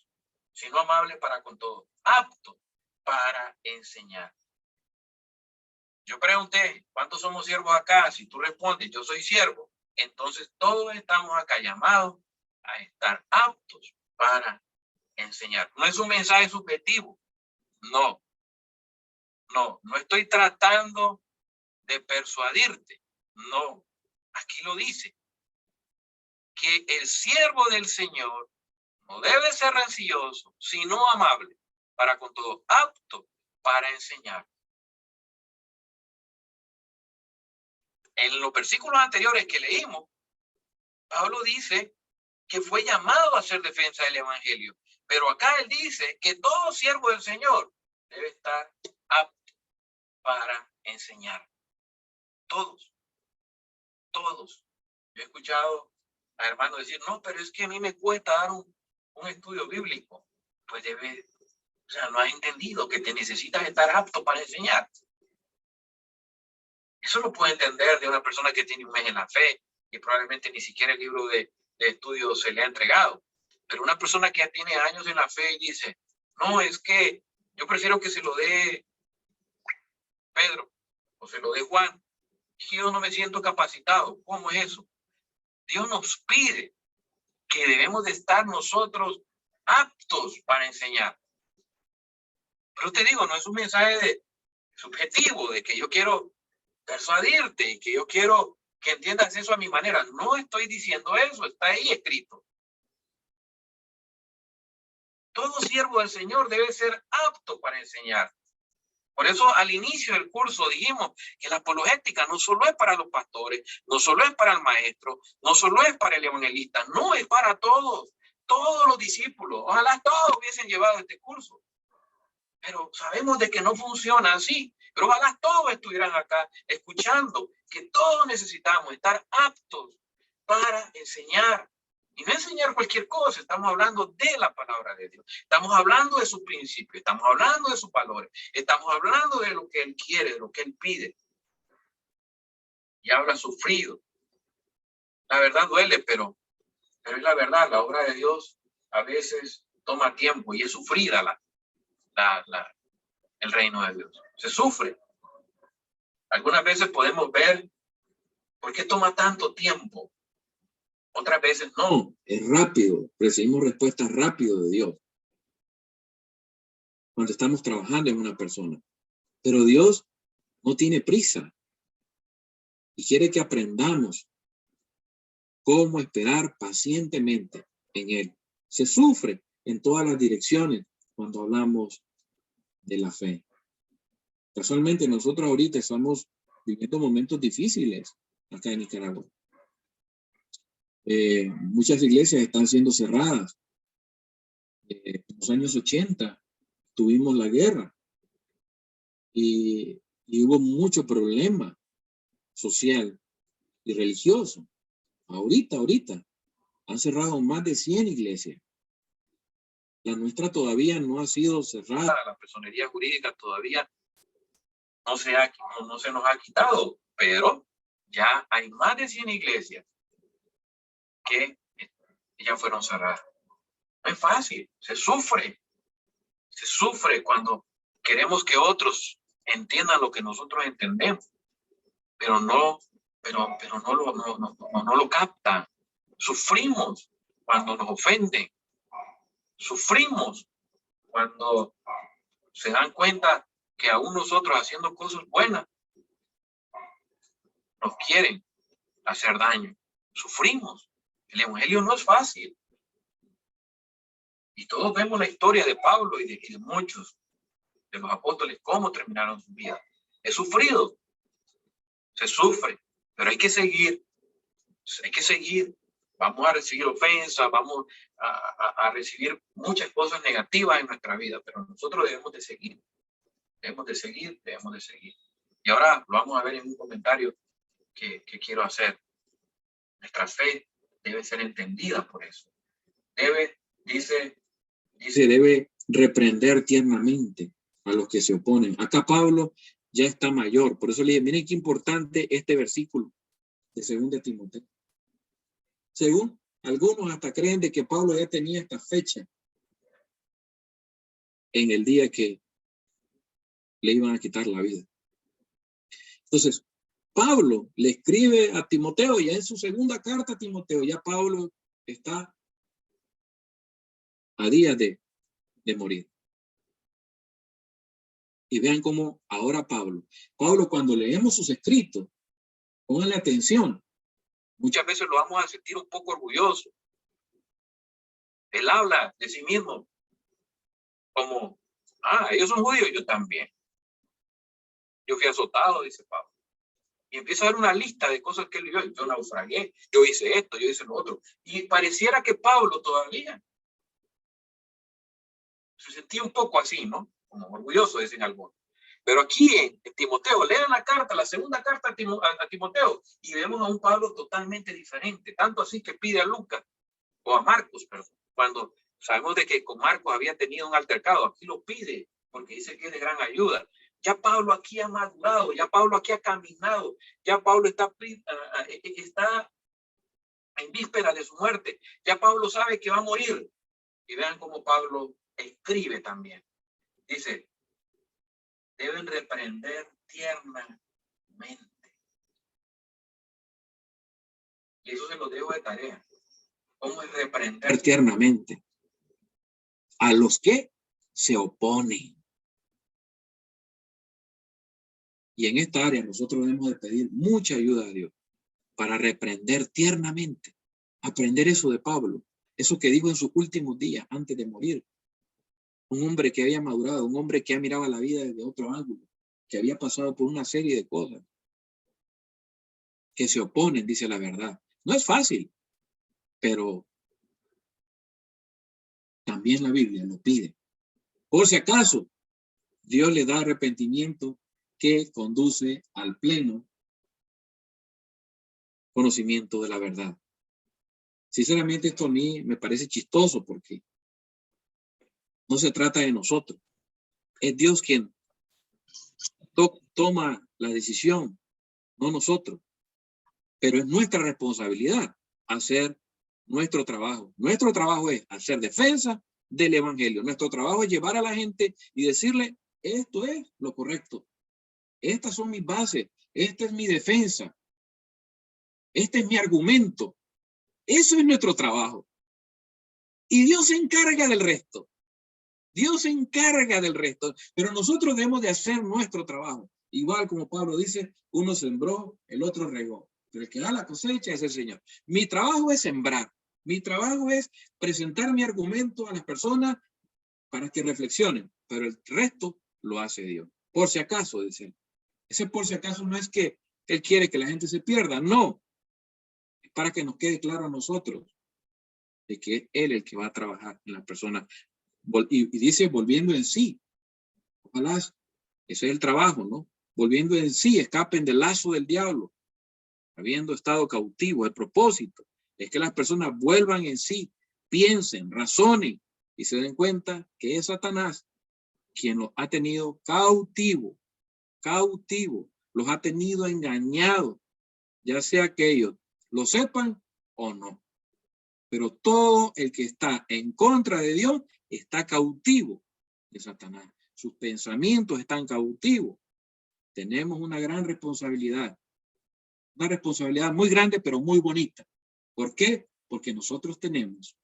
Speaker 1: sino amable para con todos, apto para enseñar. Yo pregunté, ¿cuántos somos siervos acá? Si tú respondes, yo soy siervo, entonces todos estamos acá llamados a estar aptos para enseñar. No es un mensaje subjetivo. No estoy tratando de persuadirte. No, aquí lo dice. Que el siervo del Señor no debe ser rencilloso, sino amable, para con todo, apto para enseñar. En los versículos anteriores que leímos, Pablo dice que fue llamado a hacer defensa del evangelio. Pero acá él dice que todo siervo del Señor debe estar apto para enseñar. Todos. Yo he escuchado a hermanos decir, no, pero es que a mí me cuesta dar un estudio bíblico. Pues no has entendido que te necesitas estar apto para enseñar. Eso lo puede entender de una persona que tiene un mes en la fe y probablemente ni siquiera el libro de estudio se le ha entregado. Pero una persona que ya tiene años en la fe y dice, no, es que yo prefiero que se lo dé Pedro o se lo dé Juan. Es que yo no me siento capacitado. ¿Cómo es eso? Dios nos pide que debemos de estar nosotros aptos para enseñar. Pero te digo, no es un mensaje subjetivo de que yo quiero persuadirte y que yo quiero que entiendas eso a mi manera. No estoy diciendo eso, está ahí escrito. Todo siervo del Señor debe ser apto para enseñar. Por eso al inicio del curso dijimos que la apologética no solo es para los pastores, no solo es para el maestro, no solo es para el evangelista, no es para todos los discípulos. Ojalá todos hubiesen llevado este curso. Pero sabemos de que no funciona así. Pero ojalá todos estuvieran acá escuchando que todos necesitamos estar aptos para enseñar. Y no enseñar cualquier cosa, estamos hablando de la palabra de Dios. Estamos hablando de sus principios, estamos hablando de sus valores, estamos hablando de lo que Él quiere, de lo que Él pide. Y habla sufrido. La verdad duele, pero es la verdad, la obra de Dios a veces toma tiempo y es sufrida el reino de Dios. Se sufre. Algunas veces podemos ver por qué toma tanto tiempo. Otras veces no, es rápido. Recibimos respuestas rápido de Dios cuando estamos trabajando en una persona. Pero Dios no tiene prisa y quiere que aprendamos cómo esperar pacientemente en Él. Se sufre en todas las direcciones cuando hablamos de la fe. Casualmente nosotros ahorita estamos viviendo momentos difíciles acá en Nicaragua. Muchas iglesias están siendo cerradas. En los años 80 tuvimos la guerra y hubo mucho problema social y religioso. Ahorita han cerrado más de 100 iglesias. La nuestra todavía no ha sido cerrada. La personería jurídica todavía no se nos ha quitado, pero ya hay más de 100 iglesias que ya fueron cerradas. No es fácil, se sufre cuando queremos que otros entiendan lo que nosotros entendemos. pero no lo capta. Sufrimos cuando nos ofenden. Sufrimos cuando se dan cuenta que aún nosotros haciendo cosas buenas nos quieren hacer daño. Sufrimos. El evangelio no es fácil. Y todos vemos la historia de Pablo y de muchos de los apóstoles, cómo terminaron su vida. He sufrido. Se sufre, pero hay que seguir. Hay que seguir. Vamos a recibir ofensas, vamos a recibir muchas cosas negativas en nuestra vida, pero nosotros debemos de seguir. Debemos de seguir, debemos de seguir. Y ahora lo vamos a ver en un comentario que quiero hacer. Nuestra fe debe ser entendida por eso. Dice, debe reprender tiernamente a los que se oponen. Acá Pablo ya está mayor, por eso le dije, miren qué importante este versículo de 2 Timoteo. Según algunos hasta creen de que Pablo ya tenía esta fecha en el día que le iban a quitar la vida. Entonces, Pablo le escribe a Timoteo, ya en su segunda carta a Timoteo, ya Pablo está a días de morir. Y vean cómo ahora Pablo, cuando leemos sus escritos, pónganle atención, muchas veces lo vamos a sentir un poco orgulloso. Él habla de sí mismo como, ellos son judíos, yo también. Yo fui azotado, dice Pablo. Y empieza a dar una lista de cosas que él vio. Yo naufragué, yo hice esto, yo hice lo otro. Y pareciera que Pablo todavía se sentía un poco así, ¿no? Como orgulloso, dicen algunos. Pero aquí en Timoteo, lean la carta, la segunda carta a Timoteo, y vemos a un Pablo totalmente diferente. Tanto así que pide a Lucas, o a Marcos, pero cuando sabemos de que con Marcos había tenido un altercado, aquí lo pide, porque dice que es de gran ayuda. Ya Pablo aquí ha madurado, ya Pablo aquí ha caminado, ya Pablo está en víspera de su muerte, ya Pablo sabe que va a morir. Y vean cómo Pablo escribe también. Dice, deben reprender tiernamente. Y eso se lo dejo de tarea. ¿Cómo es reprender tiernamente? A los que se oponen. Y en esta área nosotros debemos de pedir mucha ayuda a Dios para reprender tiernamente. Aprender eso de Pablo. Eso que dijo en sus últimos días antes de morir. Un hombre que había madurado, un hombre que ha mirado la vida desde otro ángulo, que había pasado por una serie de cosas que se oponen, dice la verdad. No es fácil, pero también la Biblia lo pide. Por si acaso, Dios le da arrepentimiento que conduce al pleno conocimiento de la verdad. Sinceramente, esto a mí me parece chistoso porque no se trata de nosotros. Es Dios quien toma la decisión, no nosotros. Pero es nuestra responsabilidad hacer nuestro trabajo. Nuestro trabajo es hacer defensa del evangelio. Nuestro trabajo es llevar a la gente y decirle, esto es lo correcto. Estas son mis bases. Esta es mi defensa. Este es mi argumento. Eso es nuestro trabajo. Y Dios se encarga del resto. Dios se encarga del resto. Pero nosotros debemos de hacer nuestro trabajo. Igual como Pablo dice, uno sembró, el otro regó. Pero el que da la cosecha es el Señor. Mi trabajo es sembrar. Mi trabajo es presentar mi argumento a las personas para que reflexionen. Pero el resto lo hace Dios. Por si acaso, dice. Ese por si acaso no es que Él quiere que la gente se pierda. No. Es para que nos quede claro a nosotros de que es Él el que va a trabajar en las personas. Y dice volviendo en sí. Ojalá ese es el trabajo, ¿no? Volviendo en sí, escapen del lazo del diablo. Habiendo estado cautivos, el propósito es que las personas vuelvan en sí, piensen, razonen y se den cuenta que es Satanás quien los ha tenido cautivos, los ha tenido engañados, ya sea que ellos lo sepan o no. Pero todo el que está en contra de Dios está cautivo de Satanás. Sus pensamientos están cautivos. Tenemos una gran responsabilidad
Speaker 3: Una responsabilidad muy grande, pero muy bonita. ¿Por qué? Porque nosotros tenemos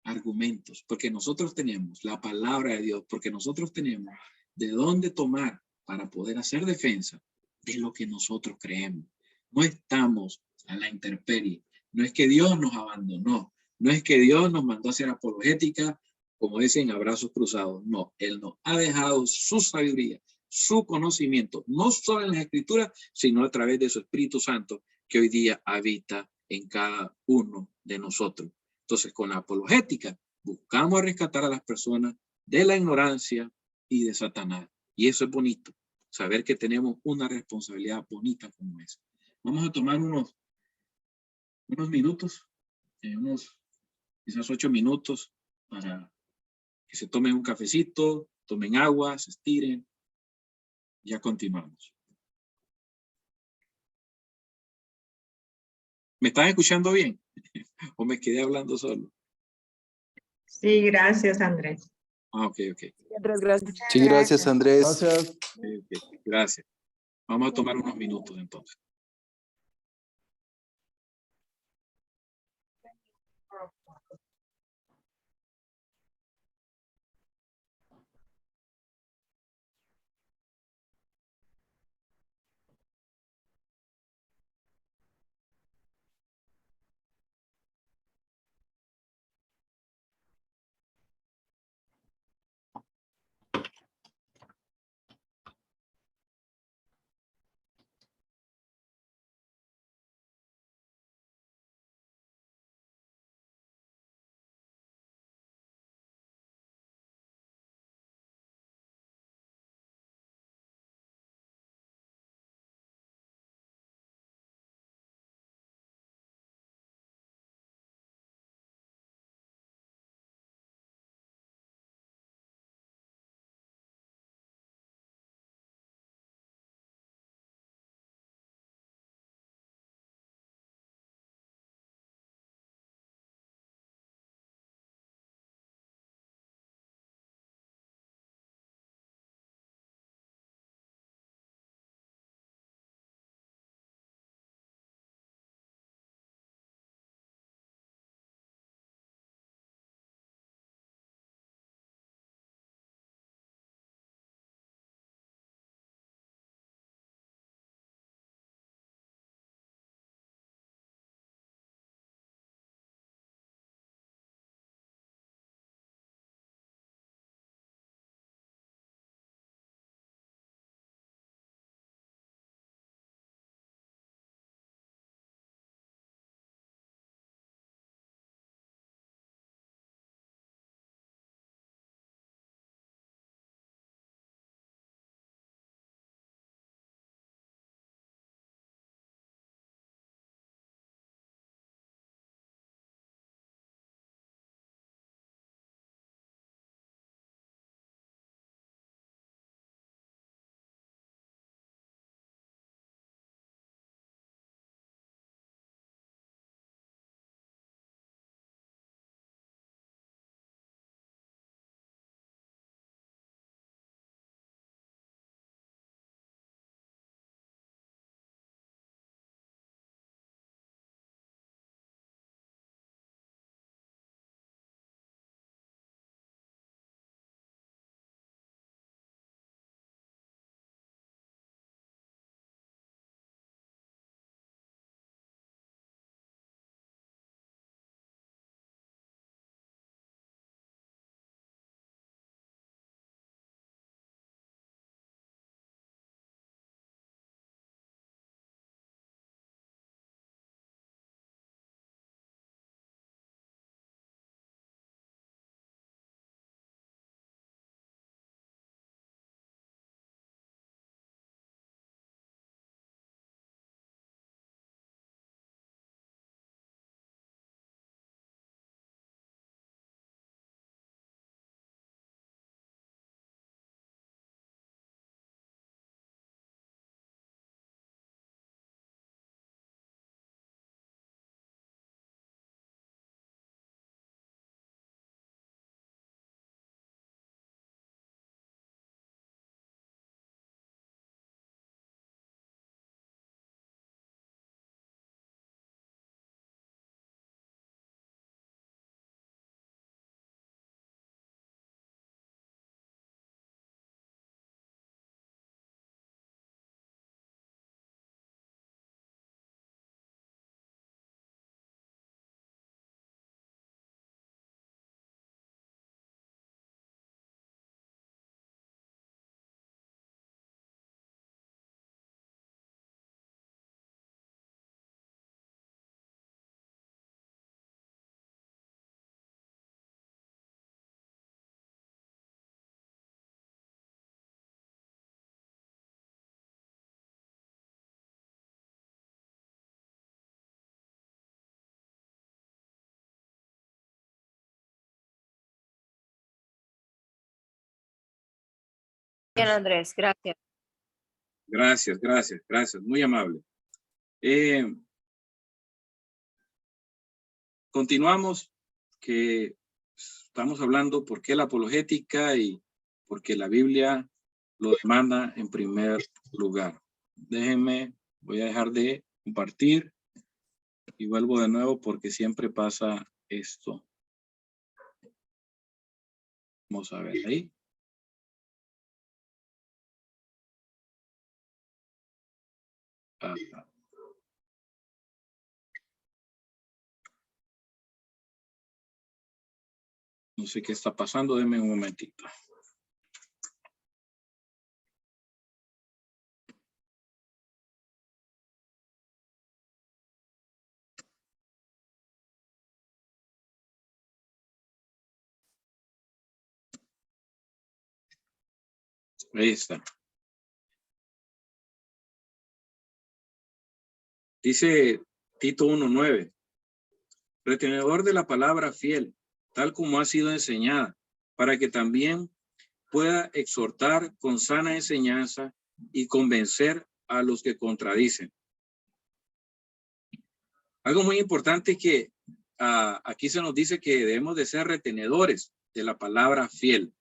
Speaker 3: argumentos, porque nosotros tenemos la palabra de Dios, porque nosotros tenemos de dónde tomar para poder hacer defensa de lo que nosotros creemos. No estamos a la intemperie. No es que Dios nos abandonó. No es que Dios nos mandó a hacer apologética, como dicen, abrazos cruzados. No, Él nos ha dejado su sabiduría, su conocimiento, no solo en las Escrituras, sino a través de su Espíritu Santo, que hoy día habita en cada uno de nosotros. Entonces, con la apologética, buscamos rescatar a las personas de la ignorancia y de Satanás. Y eso es bonito, saber que tenemos una responsabilidad bonita como esa. Vamos a tomar unos minutos, quizás 8 minutos, para que se tomen un cafecito, tomen agua, se estiren. Ya continuamos. ¿Me están escuchando bien? ¿O me quedé hablando solo?
Speaker 2: Sí, gracias, Andrés.
Speaker 3: Ah, ok.
Speaker 4: Andrés, gracias.
Speaker 5: Sí, gracias, Andrés.
Speaker 6: Gracias.
Speaker 3: Ok. Gracias. Vamos a tomar unos minutos entonces.
Speaker 4: Bien, Andrés, gracias.
Speaker 1: Gracias. Muy amable. Continuamos, que estamos hablando por qué la apologética y porque la Biblia lo demanda en primer lugar. Déjenme, voy a dejar de compartir y vuelvo de nuevo porque siempre pasa esto. Vamos a ver ahí. No sé qué está pasando, denme un momentito. Ahí está. Dice Tito 1:9. Retenedor de la palabra fiel, tal como ha sido enseñada, para que también pueda exhortar con sana enseñanza y convencer a los que contradicen. Algo muy importante es que aquí se nos dice que debemos de ser retenedores de la palabra fiel.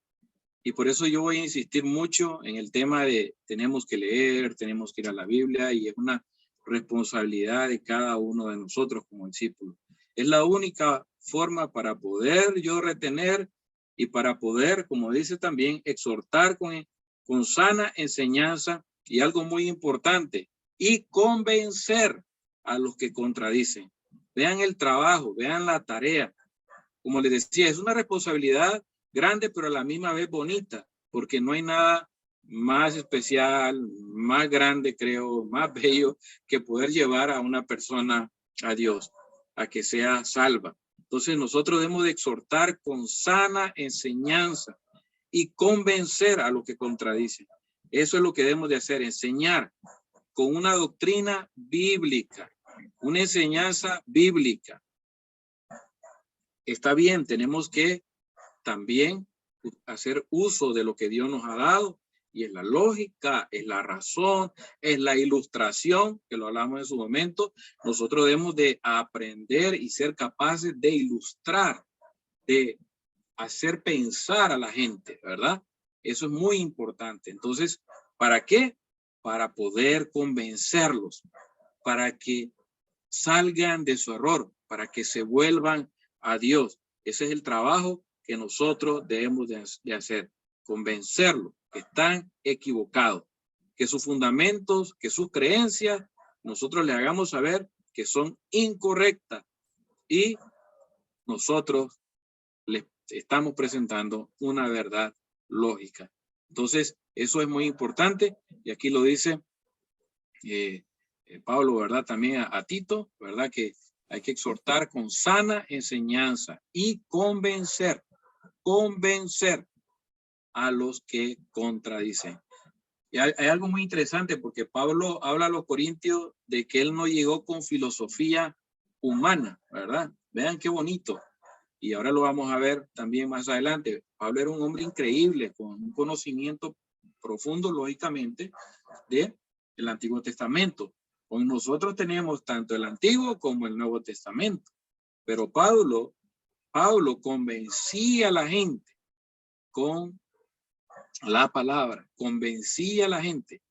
Speaker 1: Y por eso yo voy a insistir mucho en el tema de tenemos que leer, tenemos que ir a la Biblia, y es una responsabilidad de cada uno de nosotros como discípulos. Es la única forma para poder yo retener y para poder, como dice también, exhortar con sana enseñanza, y algo muy importante, y convencer a los que contradicen. Vean el trabajo, vean la tarea. Como les decía, es una responsabilidad grande, pero a la misma vez bonita, porque no hay nada más especial, más grande, creo, más bello, que poder llevar a una persona a Dios, a que sea salva. Entonces nosotros debemos de exhortar con sana enseñanza y convencer a los que contradicen. Eso es lo que debemos de hacer, enseñar con una doctrina bíblica, una enseñanza bíblica. Está bien, tenemos que también hacer uso de lo que Dios nos ha dado, y es la lógica, es la razón, es la ilustración, que lo hablamos en su momento. Nosotros debemos de aprender y ser capaces de ilustrar, de hacer pensar a la gente, ¿verdad? Eso es muy importante. Entonces, ¿para qué? Para poder convencerlos, para que salgan de su error, para que se vuelvan a Dios. Ese es el trabajo que nosotros debemos de hacer, convencerlos que están equivocados, que sus fundamentos, que sus creencias, nosotros les hagamos saber que son incorrectas, y nosotros les estamos presentando una verdad lógica. Entonces, eso es muy importante, y aquí lo dice Pablo, ¿verdad? También a Tito, ¿verdad? Que hay que exhortar con sana enseñanza y convencer a los que contradicen. Y hay algo muy interesante, porque Pablo habla a los corintios de que él no llegó con filosofía humana, ¿verdad? Vean qué bonito. Y ahora lo vamos a ver también más adelante. Pablo era un hombre increíble, con un conocimiento profundo, lógicamente, del Antiguo Testamento. Hoy nosotros tenemos tanto el Antiguo como el Nuevo Testamento. Pero Pablo convencía a la gente con la palabra, convencía a la gente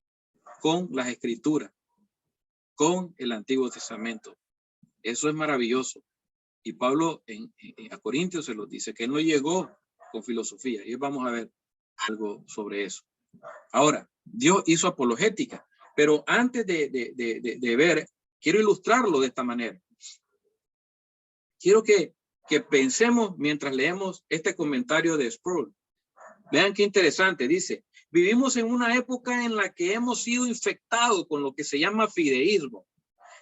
Speaker 1: con las escrituras, con el Antiguo Testamento. Eso es maravilloso. Y Pablo a Corintios se los dice, que él no llegó con filosofía. Y vamos a ver algo sobre eso. Ahora, Dios hizo apologética, pero antes de ver, quiero ilustrarlo de esta manera. Quiero que pensemos mientras leemos este comentario de Sproul. Vean qué interesante, dice: vivimos en una época en la que hemos sido infectados con lo que se llama fideísmo,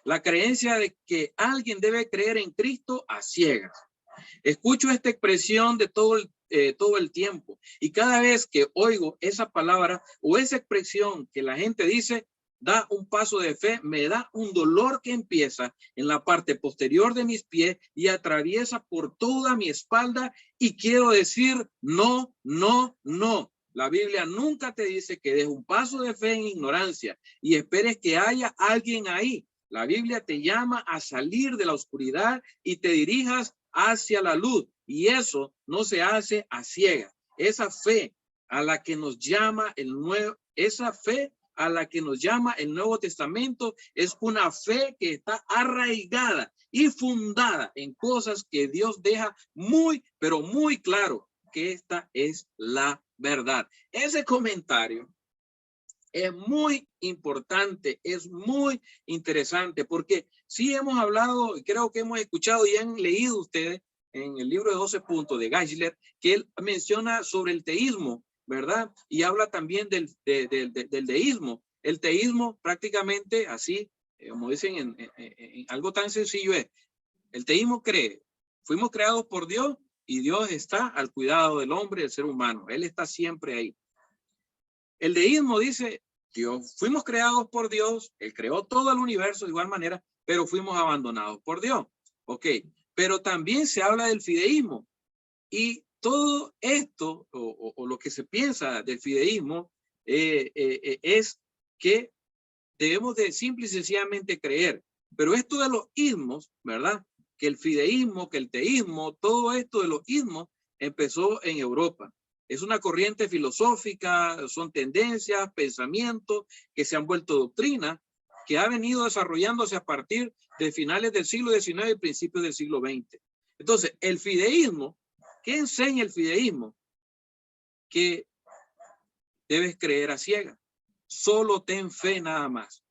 Speaker 1: la creencia de que alguien debe creer en Cristo a ciegas. Escucho esta expresión de todo el tiempo, y cada vez que oigo esa palabra o esa expresión que la gente dice, da un paso de fe, me da un dolor que empieza en la parte posterior de mis pies y atraviesa por toda mi espalda, y quiero decir no, no, no. La Biblia nunca te dice que des un paso de fe en ignorancia y esperes que haya alguien ahí. La Biblia te llama a salir de la oscuridad y te dirijas hacia la luz. Y eso no se hace a ciegas. Esa fe a la que nos llama el Nuevo Testamento es una fe que está arraigada y fundada en cosas que Dios deja muy, pero muy claro que esta es la verdad. Ese comentario es muy importante, es muy interesante, porque sí hemos hablado, creo que hemos escuchado y han leído ustedes en el libro de 12 puntos de Geisler, que él menciona sobre el teísmo, ¿verdad? Y habla también del deísmo. El teísmo prácticamente así, como dicen en algo tan sencillo es, el teísmo cree, fuimos creados por Dios y Dios está al cuidado del hombre, del ser humano. Él está siempre ahí. El deísmo dice, Dios, fuimos creados por Dios, Él creó todo el universo de igual manera, pero fuimos abandonados por Dios. Ok, pero también se habla del fideísmo. Y todo esto, o lo que se piensa del fideísmo, es que debemos de simple y sencillamente creer. Pero esto de los ismos, ¿verdad? Que el fideísmo, que el teísmo, todo esto de los ismos empezó en Europa. Es una corriente filosófica, son tendencias, pensamientos que se han vuelto doctrina, que ha venido desarrollándose a partir de finales del siglo XIX y principios del siglo XX. Entonces, el fideísmo, ¿qué enseña el fideísmo? Que debes creer a ciegas. Solo ten fe nada más.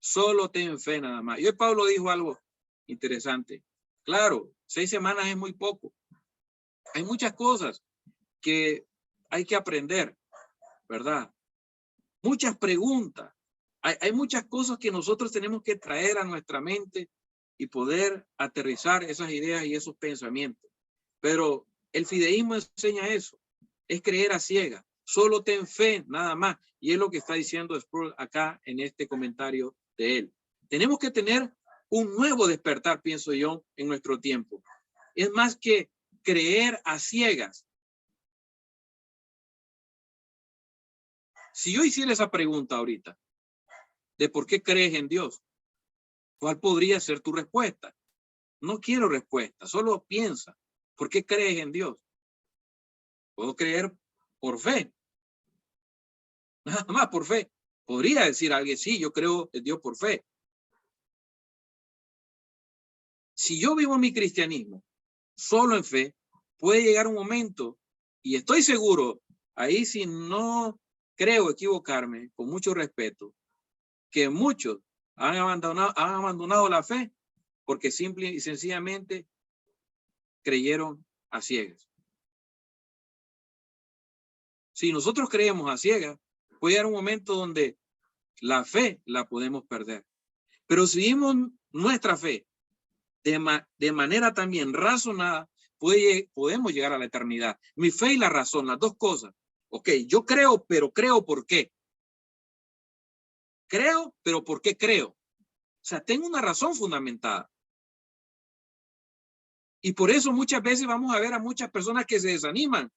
Speaker 1: Solo ten fe nada más. Y hoy Pablo dijo algo interesante. Claro, 6 semanas es muy poco. Hay muchas cosas que hay que aprender, ¿verdad? Muchas preguntas. Hay muchas cosas que nosotros tenemos que traer a nuestra mente y poder aterrizar esas ideas y esos pensamientos. Pero el fideísmo enseña eso. Es creer a ciegas. Solo ten fe, nada más. Y es lo que está diciendo Sproul acá en este comentario de él. Tenemos que tener un nuevo despertar, pienso yo, en nuestro tiempo. Es más que creer a ciegas. Si yo hiciera esa pregunta ahorita, de por qué crees en Dios, ¿cuál podría ser tu respuesta? No quiero respuesta, solo piensa. ¿Por qué crees en Dios? Puedo creer por fe. Nada más por fe. Podría decir alguien, sí, yo creo en Dios por fe. Si yo vivo mi cristianismo solo en fe, puede llegar un momento, y estoy seguro, ahí si no creo equivocarme, con mucho respeto, que muchos han abandonado la fe porque simple y sencillamente creyeron a ciegas. Si nosotros creemos a ciegas, puede llegar un momento donde la fe la podemos perder. Pero si vivimos nuestra fe de manera también razonada, podemos llegar a la eternidad. Mi fe y la razón, las dos cosas. Ok, yo creo, pero creo ¿por qué? Creo, pero ¿por qué creo? O sea, tengo una razón fundamentada. Y por eso muchas veces vamos a ver a muchas personas que se desaniman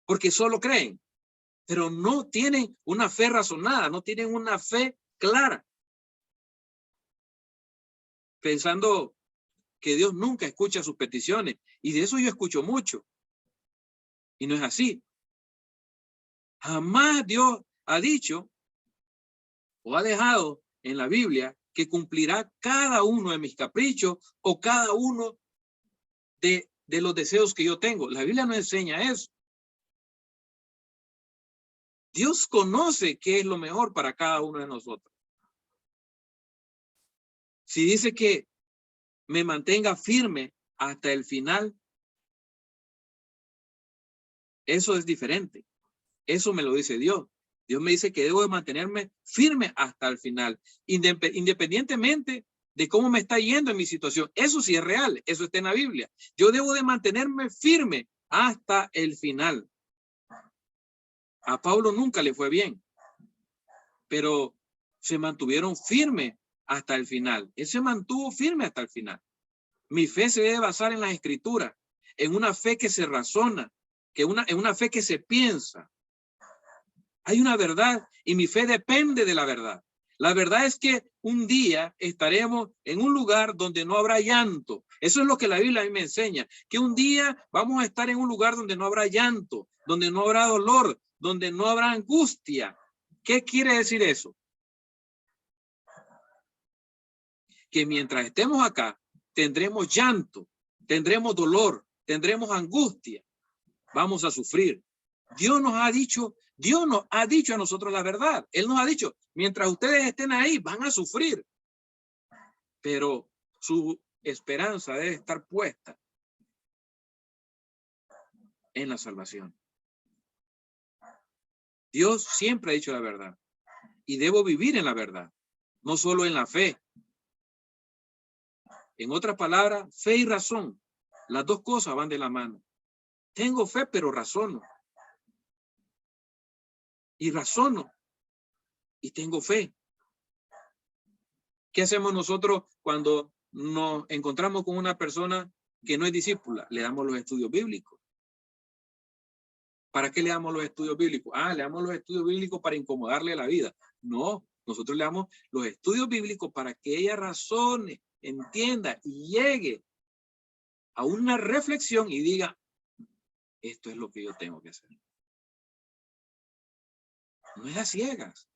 Speaker 1: porque solo creen, pero no tienen una fe razonada, no tienen una fe clara. Pensando que Dios nunca escucha sus peticiones. Y de eso yo escucho mucho. Y no es así. Jamás Dios ha dicho o ha dejado en la Biblia que cumplirá cada uno de mis caprichos o cada uno de los deseos que yo tengo. La Biblia no enseña eso. Dios conoce qué es lo mejor para cada uno de nosotros. Si dice que me mantenga firme hasta el final, eso es diferente. Eso me lo dice Dios. Dios me dice que debo de mantenerme firme hasta el final, independientemente de cómo me está yendo en mi situación. Eso sí es real, eso está en la Biblia. Yo debo de mantenerme firme hasta el final. A Pablo nunca le fue bien, pero se mantuvieron firmes hasta el final. Él se mantuvo firme hasta el final. Mi fe se debe basar en las escrituras, en una fe que se razona, en una fe que se piensa. Hay una verdad y mi fe depende de la verdad. La verdad es que un día estaremos en un lugar donde no habrá llanto. Eso es lo que la Biblia a mí me enseña, que un día vamos a estar en un lugar donde no habrá llanto, donde no habrá dolor, donde no habrá angustia. ¿Qué quiere decir eso? Que mientras estemos acá, tendremos llanto, tendremos dolor, tendremos angustia, vamos a sufrir. Dios nos ha dicho a nosotros la verdad. Él nos ha dicho, mientras ustedes estén ahí, van a sufrir. Pero su esperanza debe estar puesta en la salvación. Dios siempre ha dicho la verdad y debo vivir en la verdad, no solo en la fe. En otras palabras, fe y razón, las dos cosas van de la mano. Tengo fe, pero razono. Y razono. Y tengo fe. ¿Qué hacemos nosotros cuando nos encontramos con una persona que no es discípula? Le damos los estudios bíblicos. ¿Para qué le damos los estudios bíblicos? Le damos los estudios bíblicos para incomodarle la vida. No, nosotros le damos los estudios bíblicos para que ella razone, entienda y llegue a una reflexión y diga, esto es lo que yo tengo que hacer. No es a ciegas.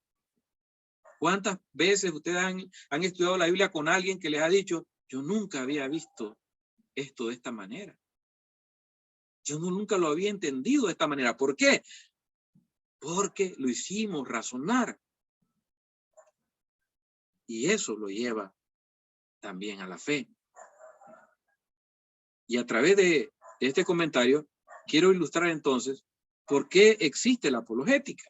Speaker 1: ¿Cuántas veces ustedes han estudiado la Biblia con alguien que les ha dicho, yo nunca había visto esto de esta manera? Yo nunca lo había entendido de esta manera. ¿Por qué? Porque lo hicimos razonar. Y eso lo lleva también a la fe. Y a través de este comentario, quiero ilustrar entonces por qué existe la apologética.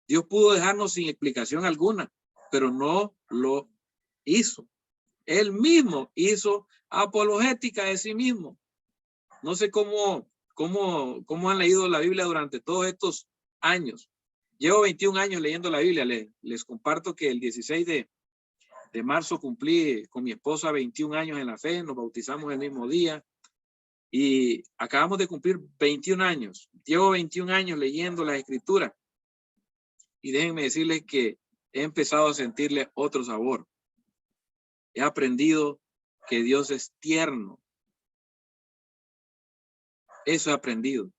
Speaker 1: Dios pudo dejarnos sin explicación alguna, pero no lo hizo. Él mismo hizo apologética de sí mismo. No sé cómo han leído la Biblia durante todos estos años. Llevo 21 años leyendo la Biblia. Les comparto que el 16 de marzo cumplí con mi esposa 21 años en la fe. Nos bautizamos el mismo día y acabamos de cumplir 21 años. Llevo 21 años leyendo las Escrituras y déjenme decirles que he empezado a sentirle otro sabor. He aprendido que Dios es tierno. Eso he aprendido.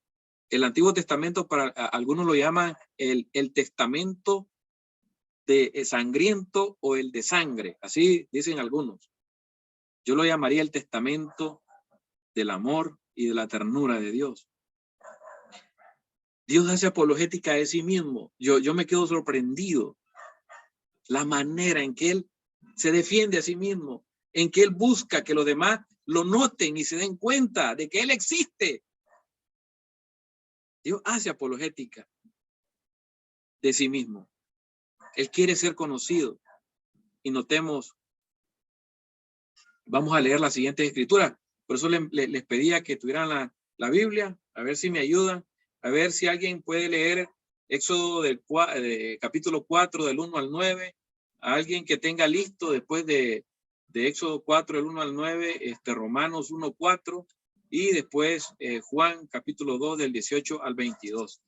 Speaker 1: El Antiguo Testamento, para algunos lo llaman el testamento de sangriento o el de sangre. Así dicen algunos. Yo lo llamaría el testamento del amor y de la ternura de Dios. Dios hace apologética de sí mismo. Yo me quedo sorprendido. La manera en que Él se defiende a sí mismo, en que Él busca que los demás lo noten y se den cuenta de que Él existe. Dios hace apologética de sí mismo. Él quiere ser conocido. Y notemos, vamos a leer la siguiente escritura. Por eso les pedía que tuvieran la Biblia, a ver si me ayudan, a ver si alguien puede leer Éxodo de capítulo 4, del 1 al 9. A alguien que tenga listo después de Éxodo 4, del 1 al 9, Romanos 1, 4. Y después Juan capítulo 2 del 18 al 22.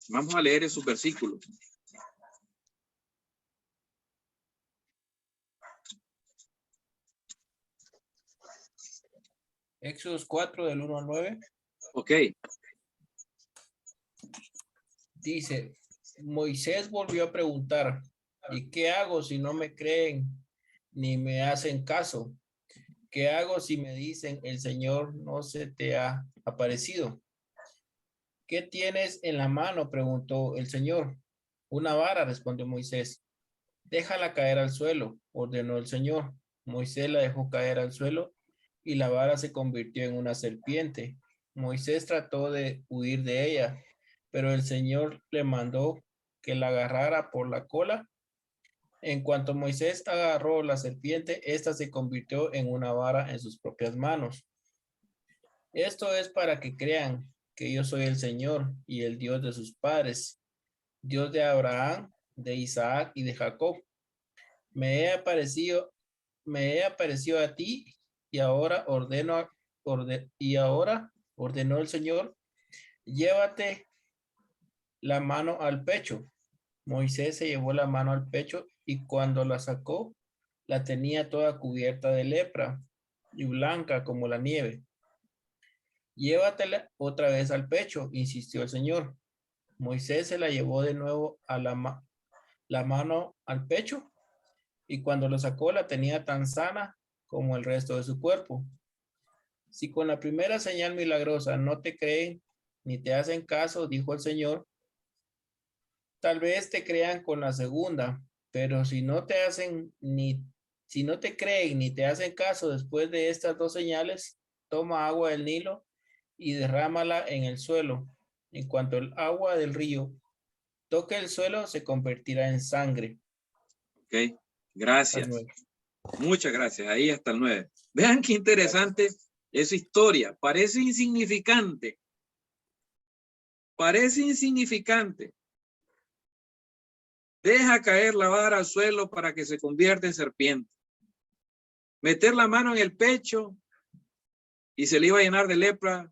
Speaker 1: Vamos a leer esos versículos.
Speaker 4: Éxodo 4 del 1 al 9.
Speaker 1: Ok.
Speaker 4: Dice, Moisés volvió a preguntar, ¿y qué hago si no me creen ni me hacen caso? ¿Qué hago si me dicen, el Señor no se te ha aparecido? ¿Qué tienes en la mano?, preguntó el Señor. Una vara, respondió Moisés. Déjala caer al suelo, ordenó el Señor. Moisés la dejó caer al suelo y la vara se convirtió en una serpiente. Moisés trató de huir de ella, pero el Señor le mandó que la agarrara por la cola. En cuanto Moisés agarró la serpiente, ésta se convirtió en una vara en sus propias manos. Esto es para que crean que yo soy el Señor y el Dios de sus padres, Dios de Abraham, de Isaac y de Jacob. Me he aparecido a ti y ahora ordenó el Señor, llévate la mano al pecho. Moisés se llevó la mano al pecho y cuando la sacó, la tenía toda cubierta de lepra y blanca como la nieve. Llévatela otra vez al pecho, insistió el Señor. Moisés se la llevó de nuevo a la mano al pecho y cuando lo sacó la tenía tan sana como el resto de su cuerpo. Si con la primera señal milagrosa no te creen ni te hacen caso, dijo el Señor, tal vez te crean con la segunda, pero si no te creen ni te hacen caso después de estas dos señales, toma agua del Nilo y derrámala en el suelo. En cuanto el agua del río toque el suelo, se convertirá en sangre.
Speaker 1: Ok, gracias. Muchas gracias. Ahí hasta el 9. Vean qué interesante esa historia. Parece insignificante. Parece insignificante. Deja caer la vara al suelo para que se convierta en serpiente. Meter la mano en el pecho y se le iba a llenar de lepra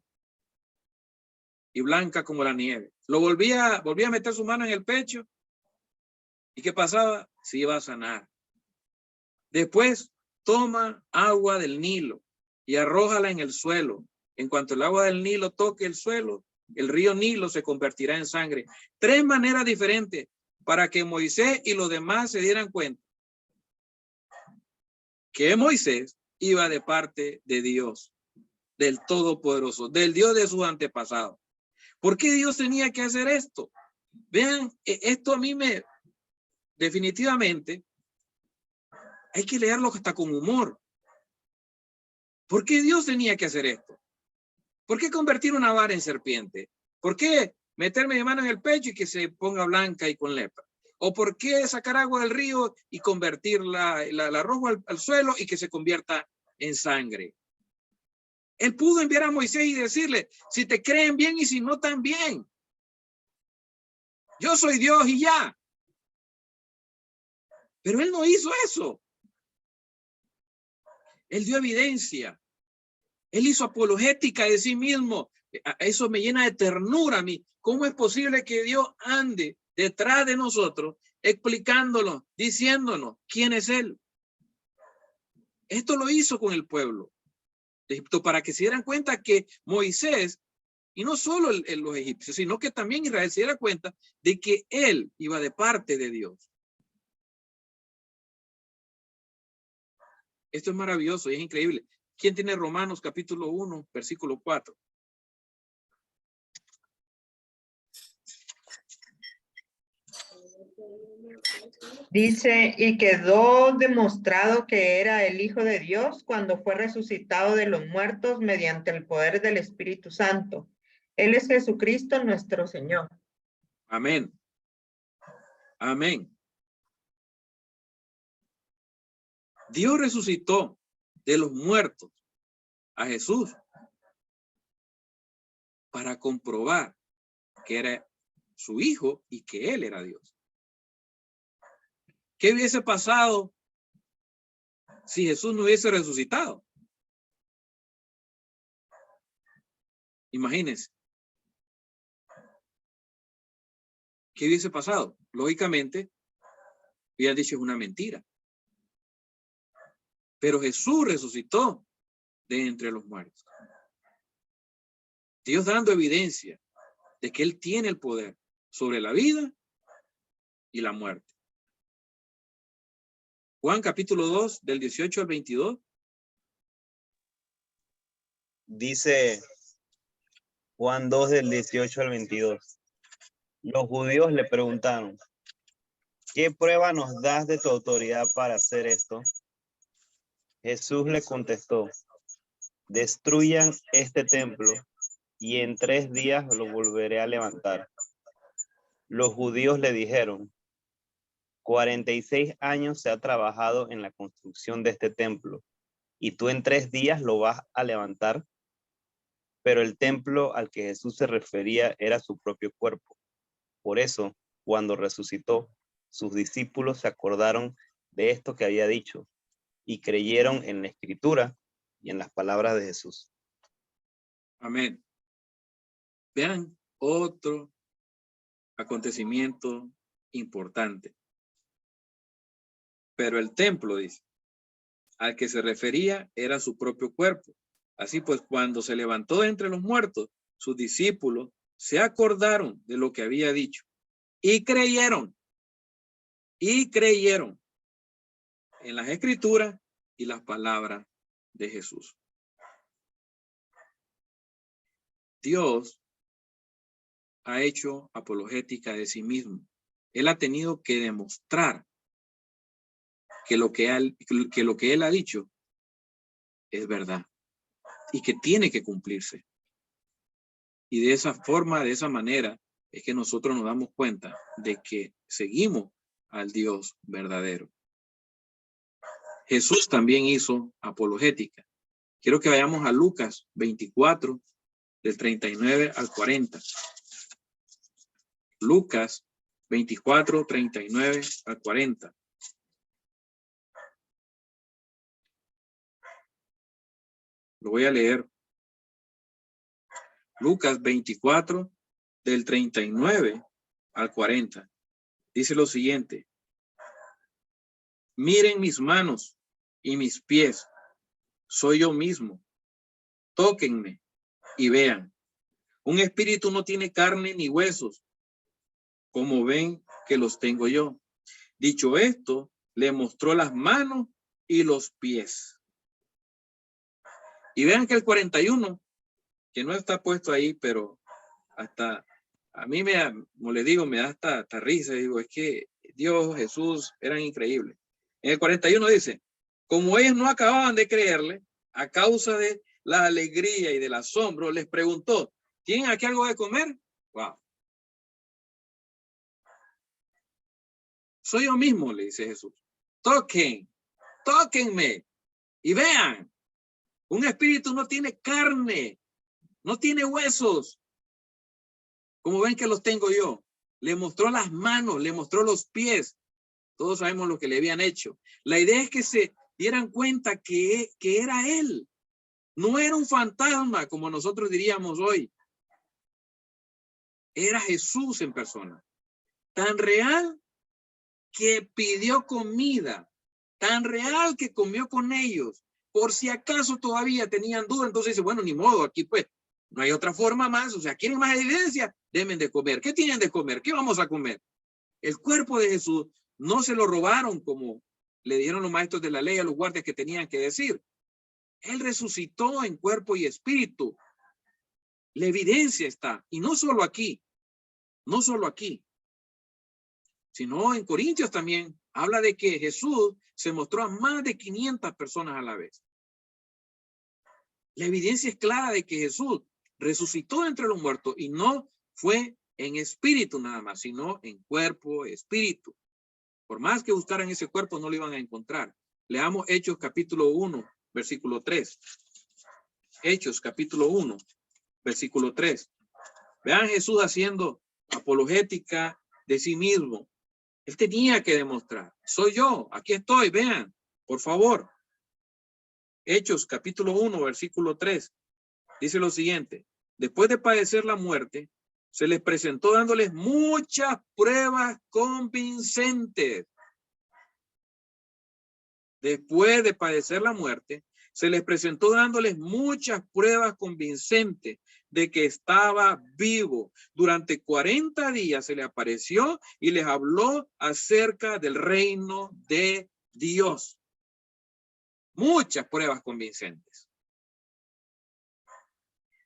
Speaker 1: y blanca como la nieve. Volvía a meter su mano en el pecho y ¿qué pasaba? Se iba a sanar. Después toma agua del Nilo y arrójala en el suelo. En cuanto el agua del Nilo toque el suelo, el río Nilo se convertirá en sangre. 3 maneras diferentes para que Moisés y los demás se dieran cuenta que Moisés iba de parte de Dios, del Todopoderoso, del Dios de sus antepasados. ¿Por qué Dios tenía que hacer esto? Vean, esto a mí definitivamente, hay que leerlo hasta con humor. ¿Por qué Dios tenía que hacer esto? ¿Por qué convertir una vara en serpiente? ¿Por qué meterme mi mano en el pecho y que se ponga blanca y con lepra? ¿O por qué sacar agua del río y convertir la arrojo al suelo y que se convierta en sangre? Él pudo enviar a Moisés y decirle, si te creen bien y si no también. Yo soy Dios y ya. Pero él no hizo eso. Él dio evidencia. Él hizo apologética de sí mismo. Eso me llena de ternura a mí. ¿Cómo es posible que Dios ande detrás de nosotros, explicándolo, diciéndonos quién es Él? Esto lo hizo con el pueblo de Egipto para que se dieran cuenta que Moisés, y no solo los egipcios, sino que también Israel se diera cuenta de que Él iba de parte de Dios. Esto es maravilloso y es increíble. ¿Quién tiene Romanos capítulo 1, versículo 4?
Speaker 2: Dice, y quedó demostrado que era el Hijo de Dios cuando fue resucitado de los muertos mediante el poder del Espíritu Santo. Él es Jesucristo nuestro Señor.
Speaker 1: Amén. Amén. Dios resucitó de los muertos a Jesús para comprobar que era su hijo y que él era Dios. ¿Qué hubiese pasado si Jesús no hubiese resucitado? Imagínense. ¿Qué hubiese pasado? Lógicamente, hubieran dicho es una mentira. Pero Jesús resucitó de entre los muertos. Dios dando evidencia de que Él tiene el poder sobre la vida y la muerte. Juan capítulo 2, del 18 al 22.
Speaker 5: Dice Juan 2 del 18 al 22. Los judíos le preguntaron, ¿qué prueba nos das de tu autoridad para hacer esto? Jesús le contestó, destruyan este templo y en 3 días lo volveré a levantar. Los judíos le dijeron, 46 años se ha trabajado en la construcción de este templo y tú en 3 días lo vas a levantar. Pero el templo al que Jesús se refería era su propio cuerpo. Por eso, cuando resucitó, sus discípulos se acordaron de esto que había dicho y creyeron en la Escritura y en las palabras de Jesús.
Speaker 1: Amén. Vean otro acontecimiento importante. Pero el templo, dice, al que se refería era su propio cuerpo. Así pues, cuando se levantó de entre los muertos, sus discípulos se acordaron de lo que había dicho y creyeron en las escrituras y las palabras de Jesús. Dios ha hecho apologética de sí mismo. Él ha tenido que demostrar que lo que él ha dicho es verdad y que tiene que cumplirse. Y de esa forma, de esa manera, es que nosotros nos damos cuenta de que seguimos al Dios verdadero. Jesús también hizo apologética. Quiero que vayamos a Lucas 24, del 39 al 40. Lucas 24, 39 al 40. Lo voy a leer. Lucas 24, del 39 al 40. Dice lo siguiente. Miren mis manos y mis pies. Soy yo mismo. Tóquenme y vean. Un espíritu no tiene carne ni huesos, como ven que los tengo yo. Dicho esto, le mostró las manos y los pies. Y vean que el 41, que no está puesto ahí, pero hasta a mí como les digo, me da hasta risa. Digo, es que Dios, Jesús eran increíbles. En el 41 dice, como ellos no acababan de creerle, a causa de la alegría y del asombro, les preguntó, ¿tienen aquí algo de comer? Wow. Soy yo mismo, le dice Jesús. Tóquenme y vean. Un espíritu no tiene carne, no tiene huesos, como ven que los tengo yo. Le mostró las manos, le mostró los pies. Todos sabemos lo que le habían hecho. La idea es que se dieran cuenta que era él. No era un fantasma, como nosotros diríamos hoy. Era Jesús en persona. Tan real que pidió comida. Tan real que comió con ellos. Por si acaso todavía tenían duda, entonces dice, bueno, ni modo, aquí pues no hay otra forma más. O sea, ¿quieren más evidencia? Denme de comer. ¿Qué tienen de comer? ¿Qué vamos a comer? El cuerpo de Jesús no se lo robaron como le dijeron los maestros de la ley a los guardias que tenían que decir. Él resucitó en cuerpo y espíritu. La evidencia está. Y no solo aquí, sino en Corintios también habla de que Jesús se mostró a más de 500 personas a la vez. La evidencia es clara de que Jesús resucitó entre los muertos y no fue en espíritu nada más, sino en cuerpo, espíritu. Por más que buscaran ese cuerpo, no lo iban a encontrar. Leamos Hechos capítulo 1, versículo 3. Hechos capítulo 1, versículo 3. Vean Jesús haciendo apologética de sí mismo. Él tenía que demostrar. Soy yo, aquí estoy, vean, por favor. Hechos capítulo 1, versículo 3. Dice lo siguiente. Después de padecer la muerte, se les presentó dándoles muchas pruebas convincentes. Después de padecer la muerte, se les presentó dándoles muchas pruebas convincentes de que estaba vivo. Durante 40 días se le apareció y les habló acerca del reino de Dios. Muchas pruebas convincentes.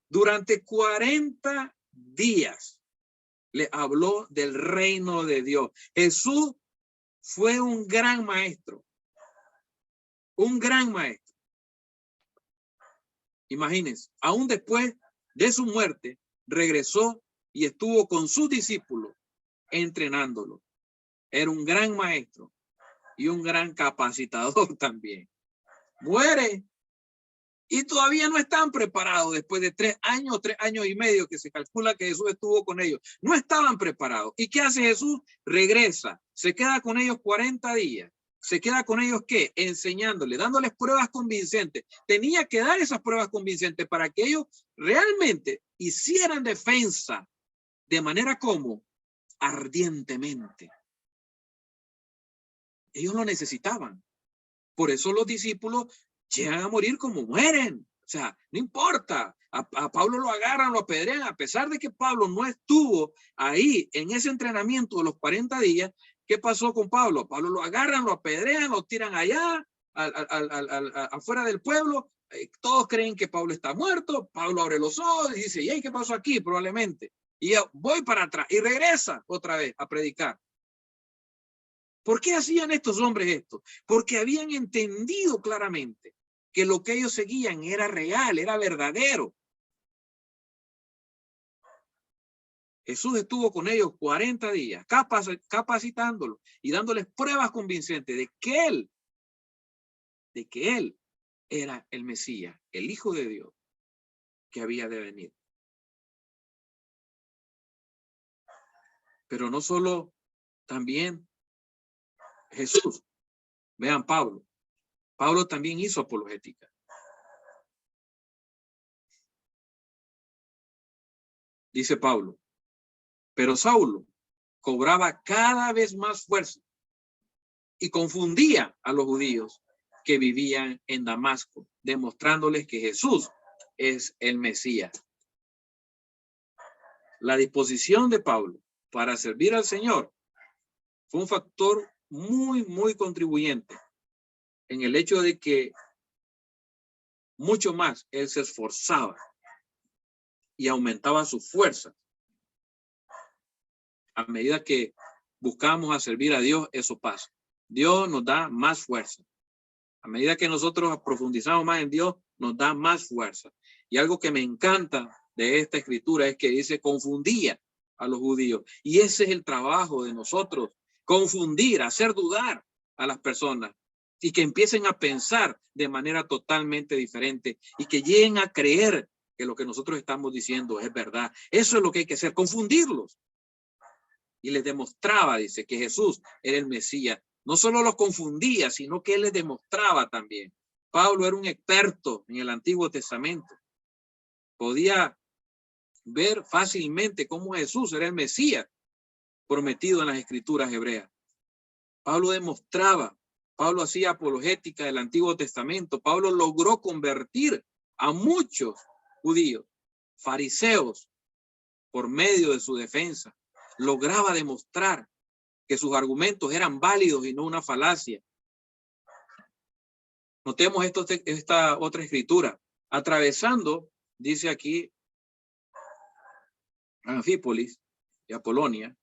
Speaker 1: Durante 40 días le habló del reino de Dios. Jesús fue un gran maestro. Un gran maestro. Imagínense, aún después de su muerte, regresó y estuvo con sus discípulos entrenándolo. Era un gran maestro y un gran capacitador también. Muere y todavía no están preparados después de 3 años y medio que se calcula que Jesús estuvo con ellos. No estaban preparados. ¿Y qué hace Jesús? Regresa, se queda con ellos 40 días. ¿Se queda con ellos qué? Enseñándoles, dándoles pruebas convincentes. Tenía que dar esas pruebas convincentes para que ellos realmente hicieran defensa De manera como ardientemente. Ellos lo necesitaban. Por eso los discípulos llegan a morir como mueren. O sea, no importa. A Pablo lo agarran, lo apedrean. A pesar de que Pablo no estuvo ahí en ese entrenamiento de los 40 días, ¿qué pasó con Pablo? Pablo lo agarran, lo apedrean, lo tiran allá, afuera del pueblo. Todos creen que Pablo está muerto. Pablo abre los ojos y dice, ¿y qué pasó aquí? Probablemente. Y voy para atrás y regresa otra vez a predicar. ¿Por qué hacían estos hombres esto? Porque habían entendido claramente que lo que ellos seguían era real, era verdadero. Jesús estuvo con ellos 40 días, capacitándolos y dándoles pruebas convincentes de que Él era el Mesías, el Hijo de Dios, que había de venir. Pero no solo, también Jesús. Vean Pablo. Pablo también hizo apologética. Dice Pablo, pero Saulo cobraba cada vez más fuerza y confundía a los judíos que vivían en Damasco, demostrándoles que Jesús es el Mesías. La disposición de Pablo para servir al Señor fue un factor muy contribuyente en el hecho de que mucho más él se esforzaba y aumentaba su fuerza. A medida que buscamos a servir a Dios, eso pasa. Dios nos da más fuerza. A medida que nosotros profundizamos más en Dios, nos da más fuerza. Y algo que me encanta de esta escritura es que dice confundía a los judíos. Y ese es el trabajo de nosotros, confundir, hacer dudar a las personas y que empiecen a pensar de manera totalmente diferente y que lleguen a creer que lo que nosotros estamos diciendo es verdad. Eso es lo que hay que hacer, confundirlos. Y les demostraba, dice, que Jesús era el Mesías. No solo los confundía, sino que él les demostraba también. Pablo era un experto en el Antiguo Testamento. Podía ver fácilmente cómo Jesús era el Mesías prometido en las escrituras hebreas. Pablo demostraba, Pablo hacía apologética del Antiguo Testamento. Pablo logró convertir a muchos judíos, fariseos, por medio de su defensa. Lograba demostrar que sus argumentos eran válidos y no una falacia. Notemos esta otra escritura. Atravesando, dice aquí, Anfípolis y Apolonia,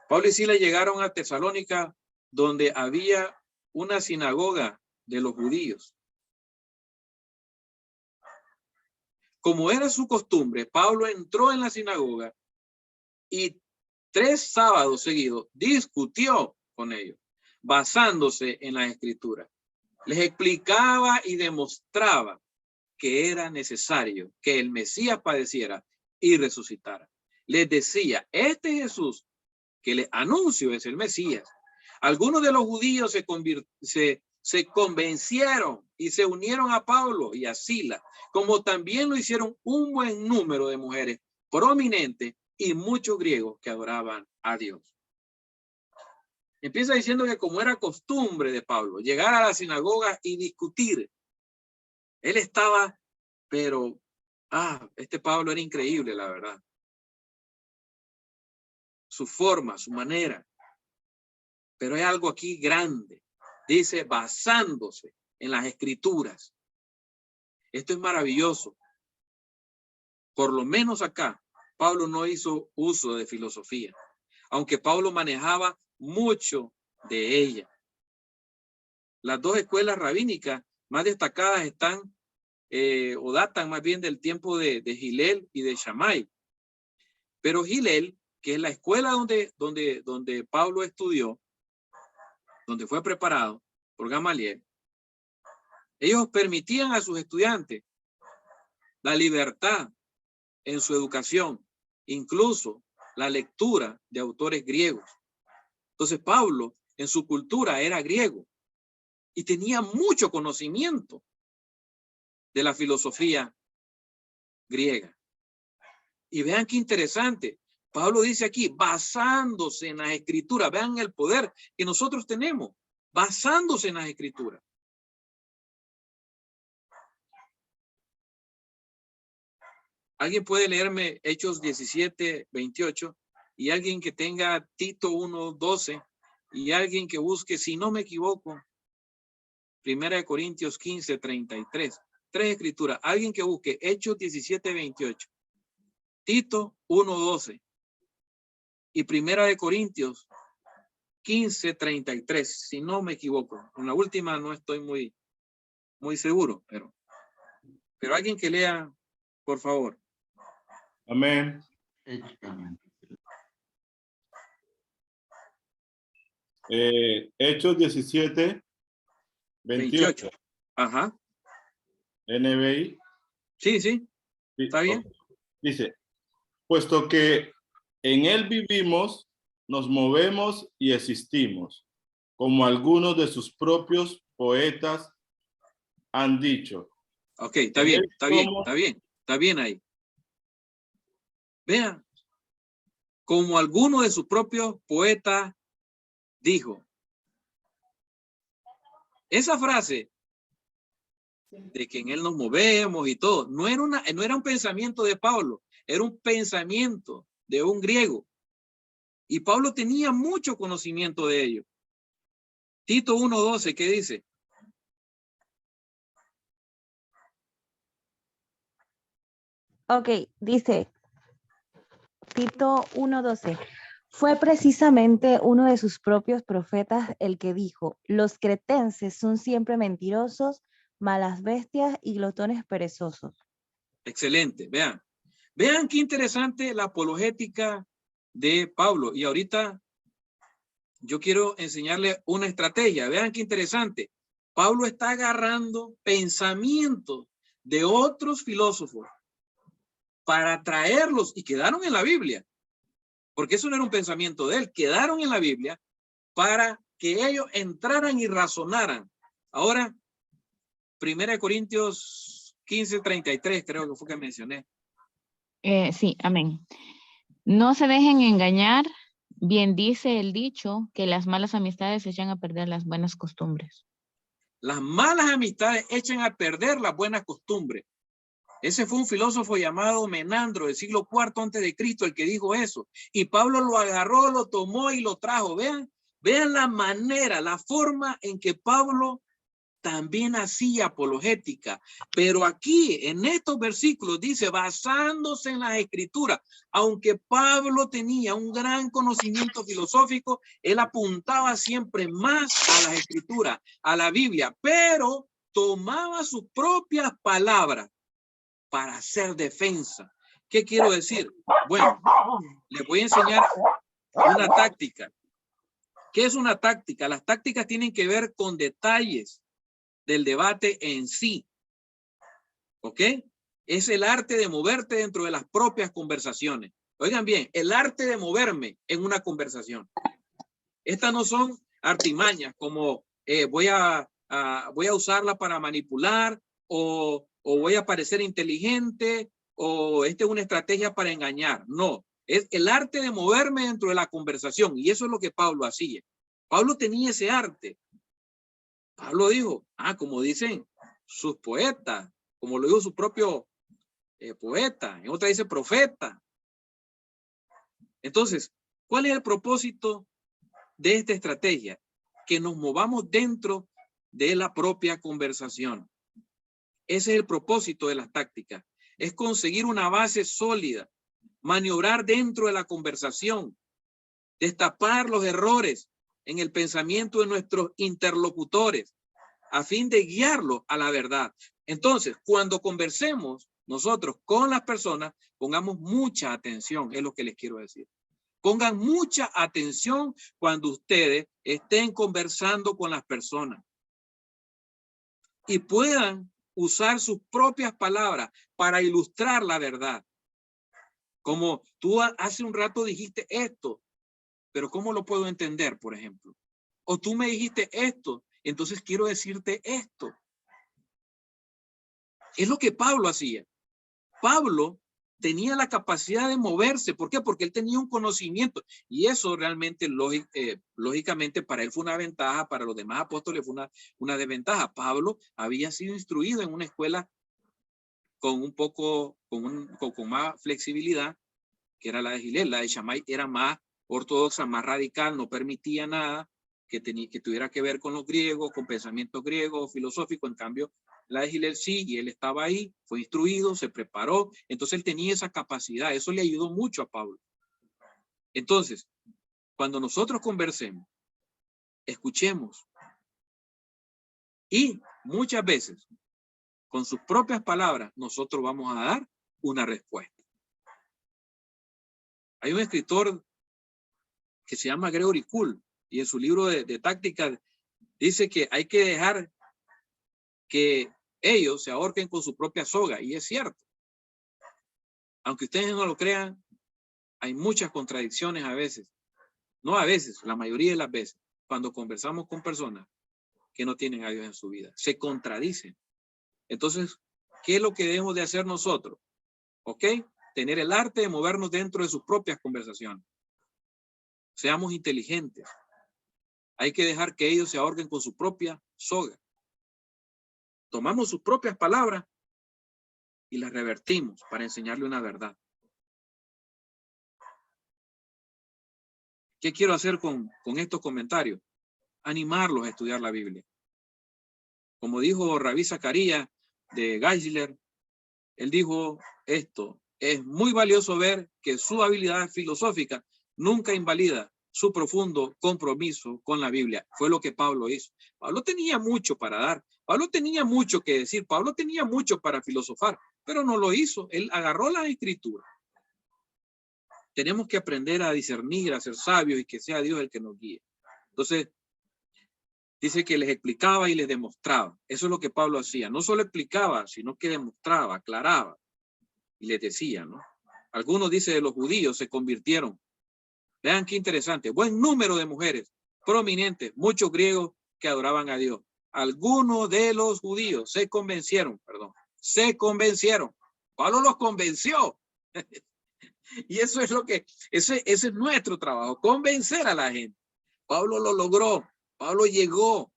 Speaker 1: Pablo y Silas llegaron a Tesalónica, donde había una sinagoga de los judíos. Como era su costumbre, Pablo entró en la sinagoga y 3 sábados seguidos discutió con ellos, basándose en las escrituras. Les explicaba y demostraba que era necesario que el Mesías padeciera y resucitara. Les decía, este Jesús que les anuncio es el Mesías. Algunos de los judíos se convencieron y se unieron a Pablo y a Silas, como también lo hicieron un buen número de mujeres prominentes y muchos griegos que adoraban a Dios. Empieza diciendo que como era costumbre de Pablo, llegar a la sinagoga y discutir. Él estaba, pero, este Pablo era increíble, la verdad. Su forma, su manera. Pero hay algo aquí grande. Dice, basándose en las escrituras. Esto es maravilloso. Por lo menos acá, Pablo no hizo uso de filosofía, aunque Pablo manejaba mucho de ella. Las 2 escuelas rabínicas más destacadas están o datan más bien del tiempo de Hillel y de Shammai. Pero Hillel, que es la escuela donde Pablo estudió, donde fue preparado por Gamaliel, ellos permitían a sus estudiantes la libertad en su educación, incluso la lectura de autores griegos. Entonces Pablo en su cultura era griego y tenía mucho conocimiento de la filosofía griega. Y vean qué interesante, Pablo dice aquí, basándose en las escrituras. Vean el poder que nosotros tenemos, basándose en las escrituras. ¿Alguien puede leerme Hechos 17, 28? Y alguien que tenga Tito 1, 12. Y alguien que busque, si no me equivoco, 1 Corintios 15, 33. Tres escrituras. Alguien que busque Hechos 17, 28. Tito 1, 12. Y 1 Corintios 15, 33. Si no me equivoco. En la última no estoy muy seguro, pero alguien que lea, por favor.
Speaker 6: Amén. Hechos 17, 28.
Speaker 1: Ajá.
Speaker 6: NBI.
Speaker 1: Sí.
Speaker 6: Sí,
Speaker 1: ¿Está bien?
Speaker 6: ok. Dice, puesto que en él vivimos, nos movemos y existimos, como algunos de sus propios poetas han dicho.
Speaker 1: Ok, está bien ahí. Vean, como alguno de sus propios poetas dijo. Esa frase de que en él nos movemos y todo, no era un pensamiento de Pablo, era un pensamiento de un griego. Y Pablo tenía mucho conocimiento de ello. Tito 1:12, ¿qué dice?
Speaker 7: Ok, dice Tito 1:12. Fue precisamente uno de sus propios profetas el que dijo, los cretenses son siempre mentirosos, malas bestias y glotones perezosos.
Speaker 1: Excelente, vean qué interesante la apologética de Pablo. Y ahorita yo quiero enseñarle una estrategia. Vean qué interesante. Pablo está agarrando pensamientos de otros filósofos para traerlos, y quedaron en la Biblia, porque eso no era un pensamiento de él, quedaron en la Biblia para que ellos entraran y razonaran. Ahora, 1 Corintios 15:33, creo que fue que mencioné.
Speaker 8: Sí, amén. No se dejen engañar, bien dice el dicho que las malas amistades echan a perder las buenas costumbres.
Speaker 1: Las malas amistades echan a perder las buenas costumbres. Ese fue un filósofo llamado Menandro del siglo IV antes de Cristo el que dijo eso. Y Pablo lo agarró, lo tomó y lo trajo. Vean la manera, la forma en que Pablo también hacía apologética. Pero aquí, en estos versículos, dice, basándose en las escrituras, aunque Pablo tenía un gran conocimiento filosófico, él apuntaba siempre más a las escrituras, a la Biblia, pero tomaba sus propias palabras para hacer defensa. ¿Qué quiero decir? Bueno, les voy a enseñar una táctica. ¿Qué es una táctica? Las tácticas tienen que ver con detalles del debate en sí. ¿Ok? Es el arte de moverte dentro de las propias conversaciones. Oigan bien, el arte de moverme en una conversación. Estas no son artimañas como voy a usarla para manipular o voy a parecer inteligente o esta es una estrategia para engañar. No, es el arte de moverme dentro de la conversación y eso es lo que Pablo hacía. Pablo tenía ese arte. Pablo dijo, como dicen sus poetas, como lo dijo su propio poeta, en otra dice profeta. Entonces, ¿cuál es el propósito de esta estrategia? Que nos movamos dentro de la propia conversación. Ese es el propósito de las tácticas. Es conseguir una base sólida, maniobrar dentro de la conversación, destapar los errores en el pensamiento de nuestros interlocutores a fin de guiarlos a la verdad. Entonces, cuando conversemos nosotros con las personas, pongamos mucha atención, es lo que les quiero decir. Pongan mucha atención cuando ustedes estén conversando con las personas y puedan usar sus propias palabras para ilustrar la verdad. Como tú hace un rato dijiste esto, pero ¿cómo lo puedo entender, por ejemplo? O tú me dijiste esto, entonces quiero decirte esto. Es lo que Pablo hacía. Pablo tenía la capacidad de moverse. ¿Por qué? Porque él tenía un conocimiento. Y eso realmente, lógicamente, para él fue una ventaja, para los demás apóstoles fue una desventaja. Pablo había sido instruido en una escuela con más flexibilidad, que era la de Gilel. La de Shammai era más ortodoxa, más radical, no permitía nada que tuviera que ver con los griegos, con pensamientos griegos, filosóficos. En cambio, la de Gilel sí, y él estaba ahí, fue instruido, se preparó, entonces él tenía esa capacidad. Eso le ayudó mucho a Pablo. Entonces, cuando nosotros conversemos, escuchemos, y muchas veces, con sus propias palabras, nosotros vamos a dar una respuesta. Hay un escritor que se llama Gregory Kuhl, y en su libro de tácticas dice que hay que dejar que ellos se ahorquen con su propia soga, y es cierto. Aunque ustedes no lo crean, hay muchas contradicciones a veces. No a veces, la mayoría de las veces, cuando conversamos con personas que no tienen a Dios en su vida. Se contradicen. Entonces, ¿qué es lo que debemos de hacer nosotros? ¿Ok? Tener el arte de movernos dentro de sus propias conversaciones. Seamos inteligentes. Hay que dejar que ellos se ahorquen con su propia soga. Tomamos sus propias palabras y las revertimos para enseñarle una verdad. ¿Qué quiero hacer con estos comentarios? Animarlos a estudiar la Biblia. Como dijo Rabí Zacarías de Geisler, él dijo esto: es muy valioso ver que su habilidad filosófica nunca invalida su profundo compromiso con la Biblia. Fue lo que Pablo hizo. Pablo tenía mucho para dar. Pablo tenía mucho que decir. Pablo tenía mucho para filosofar, pero no lo hizo. Él agarró la escritura. Tenemos que aprender a discernir, a ser sabios y que sea Dios el que nos guíe. Entonces, dice que les explicaba y les demostraba. Eso es lo que Pablo hacía. No solo explicaba, sino que demostraba, aclaraba y les decía, ¿no? Algunos, dice, de los judíos se convirtieron. Vean qué interesante. Buen número de mujeres prominentes, muchos griegos que adoraban a Dios. Algunos de los judíos se convencieron. Pablo los convenció. Y eso es lo que, ese es nuestro trabajo, convencer a la gente. Pablo lo logró. Pablo llegó.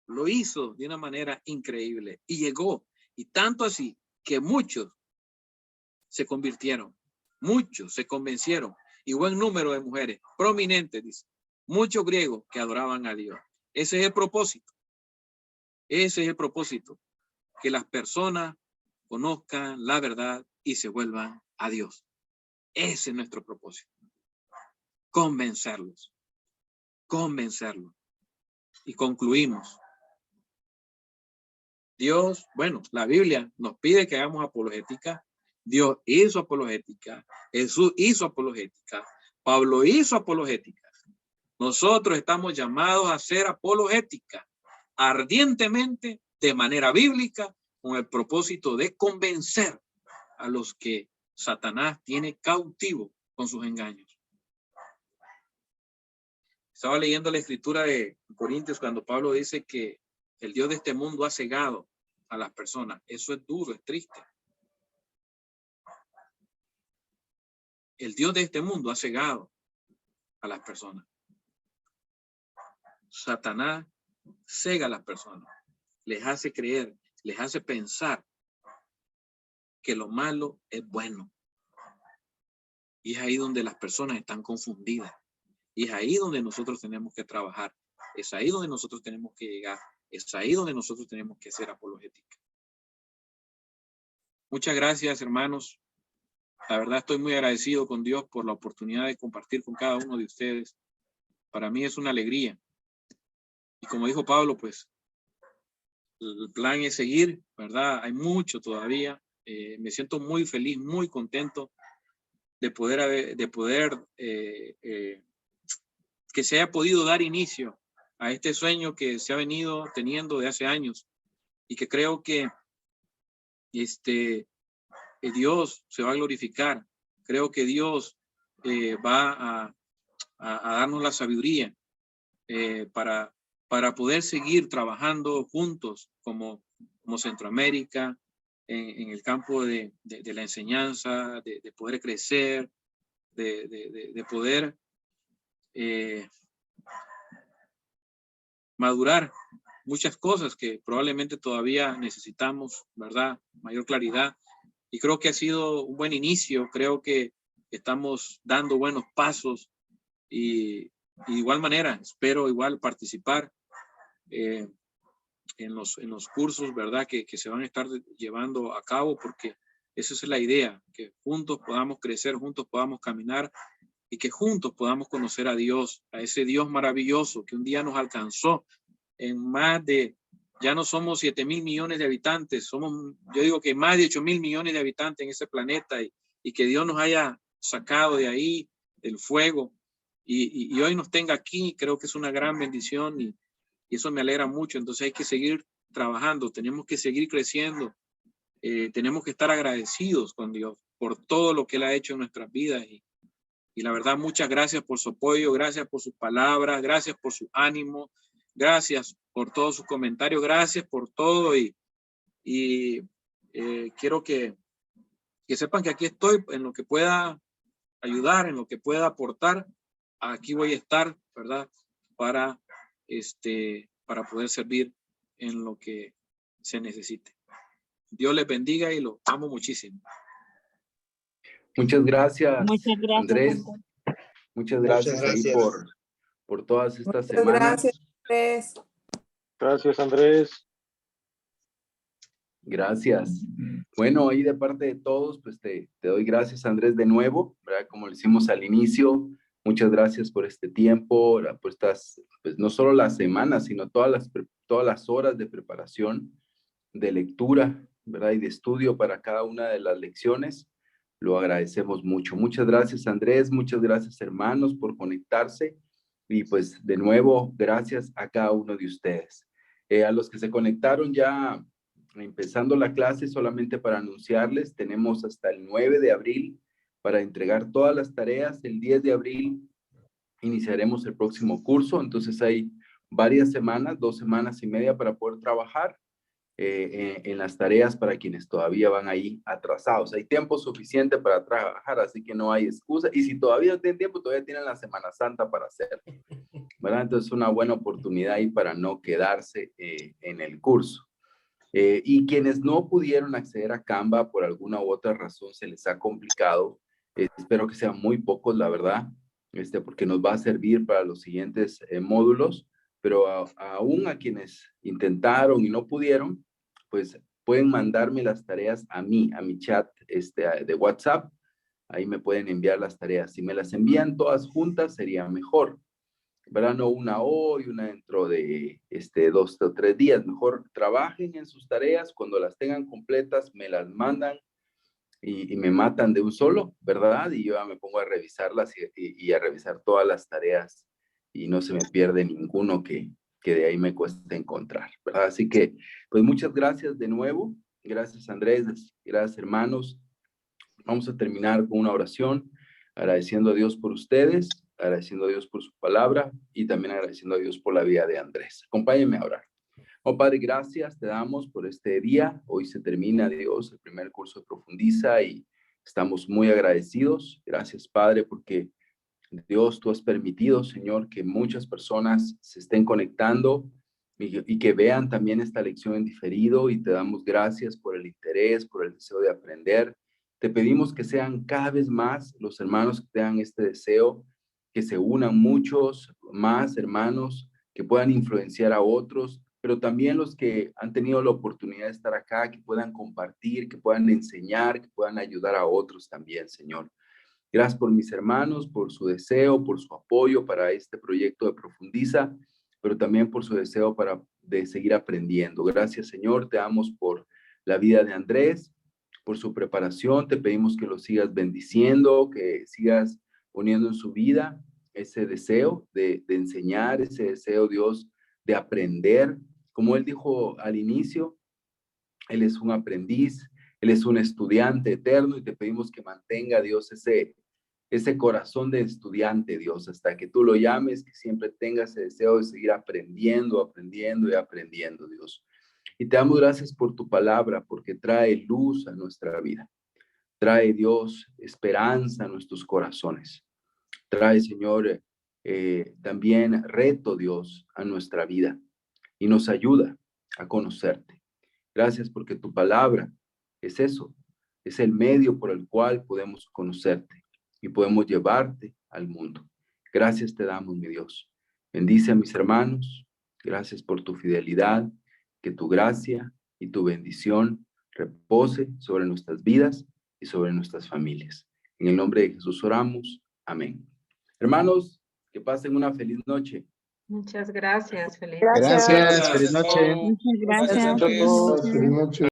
Speaker 1: Lo hizo de una manera increíble. Y llegó. Y tanto así que muchos se convirtieron. Muchos se convencieron. Y buen número de mujeres prominentes, dice. Muchos griegos que adoraban a Dios. Ese es el propósito. Ese es el propósito. Que las personas conozcan la verdad y se vuelvan a Dios. Ese es nuestro propósito. Convencerlos. Convencerlos. Y concluimos. Dios, bueno, la Biblia nos pide que hagamos apologética. Dios hizo apologética. Jesús hizo apologética. Pablo hizo apologética. Nosotros estamos llamados a hacer apologética ardientemente, de manera bíblica, con el propósito de convencer a los que Satanás tiene cautivo con sus engaños. Estaba leyendo la escritura de Corintios cuando Pablo dice que el Dios de este mundo ha cegado a las personas. Eso es duro, es triste. El Dios de este mundo ha cegado a las personas. Satanás cega a las personas. Les hace creer, les hace pensar que lo malo es bueno. Y es ahí donde las personas están confundidas. Y es ahí donde nosotros tenemos que trabajar. Es ahí donde nosotros tenemos que llegar. Es ahí donde nosotros tenemos que hacer apologética. Muchas gracias, hermanos. La verdad estoy muy agradecido con Dios por la oportunidad de compartir con cada uno de ustedes. Para mí es una alegría. Y como dijo Pablo, pues el plan es seguir, ¿verdad? Hay mucho todavía. Me siento muy feliz, muy contento de poder que se haya podido dar inicio a este sueño que se ha venido teniendo de hace años y que creo que Dios se va a glorificar. Creo que Dios va a darnos la sabiduría para poder seguir trabajando juntos como Centroamérica, en el campo de la enseñanza, de poder crecer, de poder madurar muchas cosas que probablemente todavía necesitamos, ¿verdad? Mayor claridad. Y creo que ha sido un buen inicio. Creo que estamos dando buenos pasos y de igual manera espero igual participar en los cursos, ¿verdad? Que se van a estar llevando a cabo, porque esa es la idea, que juntos podamos crecer, juntos podamos caminar y que juntos podamos conocer a Dios, a ese Dios maravilloso que un día nos alcanzó en más de, ya no somos 7,000 millones de habitantes, somos, yo digo que más de 8,000 millones de habitantes en ese planeta y que Dios nos haya sacado de ahí, del fuego, y hoy nos tenga aquí, creo que es una gran bendición y eso me alegra mucho. Entonces hay que seguir trabajando, tenemos que seguir creciendo, tenemos que estar agradecidos con Dios por todo lo que Él ha hecho en nuestras vidas y la verdad, muchas gracias por su apoyo, gracias por sus palabras, gracias por su ánimo, gracias por todos sus comentarios, gracias por todo y quiero que sepan que aquí estoy en lo que pueda ayudar, en lo que pueda aportar. Aquí voy a estar, ¿verdad? Para poder servir en lo que se necesite. Dios les bendiga y los amo muchísimo.
Speaker 9: Muchas gracias,
Speaker 8: Muchas gracias,
Speaker 9: Andrés.
Speaker 8: Andrés.
Speaker 9: Muchas gracias ahí por todas estas semanas.
Speaker 10: Gracias, Andrés.
Speaker 6: Gracias, Andrés.
Speaker 9: Gracias. Bueno, ahí de parte de todos, pues te doy gracias, Andrés, de nuevo, ¿verdad? Como lo hicimos al inicio, muchas gracias por este tiempo, por estas, pues no solo las semanas, sino todas las horas de preparación, de lectura, ¿verdad? Y de estudio para cada una de las lecciones. Lo agradecemos mucho. Muchas gracias, Andrés. Muchas gracias, hermanos, por conectarse. Y pues, de nuevo, gracias a cada uno de ustedes. A los que se conectaron ya empezando la clase, solamente para anunciarles, tenemos hasta el 9 de abril para entregar todas las tareas. El 10 de abril iniciaremos el próximo curso. Entonces, hay varias semanas, 2 semanas y media para poder trabajar en las tareas para quienes todavía van ahí atrasados. Hay tiempo suficiente para trabajar, así que no hay excusa. Y si todavía no tienen tiempo, todavía tienen la Semana Santa para hacerlo, ¿verdad? Entonces, una buena oportunidad ahí para no quedarse en el curso. Y quienes no pudieron acceder a Canva por alguna u otra razón, se les ha complicado. Espero que sean muy pocos, la verdad, porque nos va a servir para los siguientes módulos. Pero aún a quienes intentaron y no pudieron, pues pueden mandarme las tareas a mí, a mi chat de WhatsApp. Ahí me pueden enviar las tareas. Si me las envían todas juntas, sería mejor, ¿verdad? No una hoy, una dentro de 2 o 3 días. Mejor trabajen en sus tareas. Cuando las tengan completas, me las mandan y me matan de un solo, ¿verdad? Y yo ya me pongo a revisarlas y a revisar todas las tareas y no se me pierde ninguno que de ahí me cuesta encontrar, ¿verdad? Así que, pues muchas gracias de nuevo. Gracias, Andrés. Gracias, hermanos. Vamos a terminar con una oración, agradeciendo a Dios por ustedes, agradeciendo a Dios por su palabra y también agradeciendo a Dios por la vida de Andrés. Acompáñenme a orar. Oh, Padre, gracias te damos por este día. Hoy se termina, Dios, el primer curso de Profundiza y estamos muy agradecidos. Gracias, Padre, porque Dios, tú has permitido, Señor, que muchas personas se estén conectando y que vean también esta lección en diferido, y te damos gracias por el interés, por el deseo de aprender. Te pedimos que sean cada vez más los hermanos que tengan este deseo, que se unan muchos más hermanos, que puedan influenciar a otros, pero también los que han tenido la oportunidad de estar acá, que puedan compartir, que puedan enseñar, que puedan ayudar a otros también, Señor. Gracias por mis hermanos, por su deseo, por su apoyo para este proyecto de Profundiza, pero también por su deseo de seguir aprendiendo. Gracias, Señor, te damos por la vida de Andrés, por su preparación. Te pedimos que lo sigas bendiciendo, que sigas poniendo en su vida ese deseo de enseñar, ese deseo, Dios, de aprender. Como él dijo al inicio, él es un aprendiz, él es un estudiante eterno, y te pedimos que mantenga, Dios, ese corazón de estudiante, Dios, hasta que tú lo llames, que siempre tenga ese deseo de seguir aprendiendo, aprendiendo y aprendiendo, Dios. Y te damos gracias por tu palabra, porque trae luz a nuestra vida. Trae, Dios, esperanza a nuestros corazones. Trae, Señor, también reto, Dios, a nuestra vida. Y nos ayuda a conocerte. Gracias porque tu palabra es eso. Es el medio por el cual podemos conocerte y podemos llevarte al mundo. Gracias te damos, mi Dios. Bendice a mis hermanos. Gracias por tu fidelidad. Que tu gracia y tu bendición repose sobre nuestras vidas y sobre nuestras familias. En el nombre de Jesús oramos. Amén. Hermanos, que pasen una feliz noche.
Speaker 2: Muchas gracias. Feliz.
Speaker 10: Gracias, feliz noche.
Speaker 8: Muchas
Speaker 4: Gracias,
Speaker 8: gracias.
Speaker 4: Andrés.
Speaker 10: Feliz noche.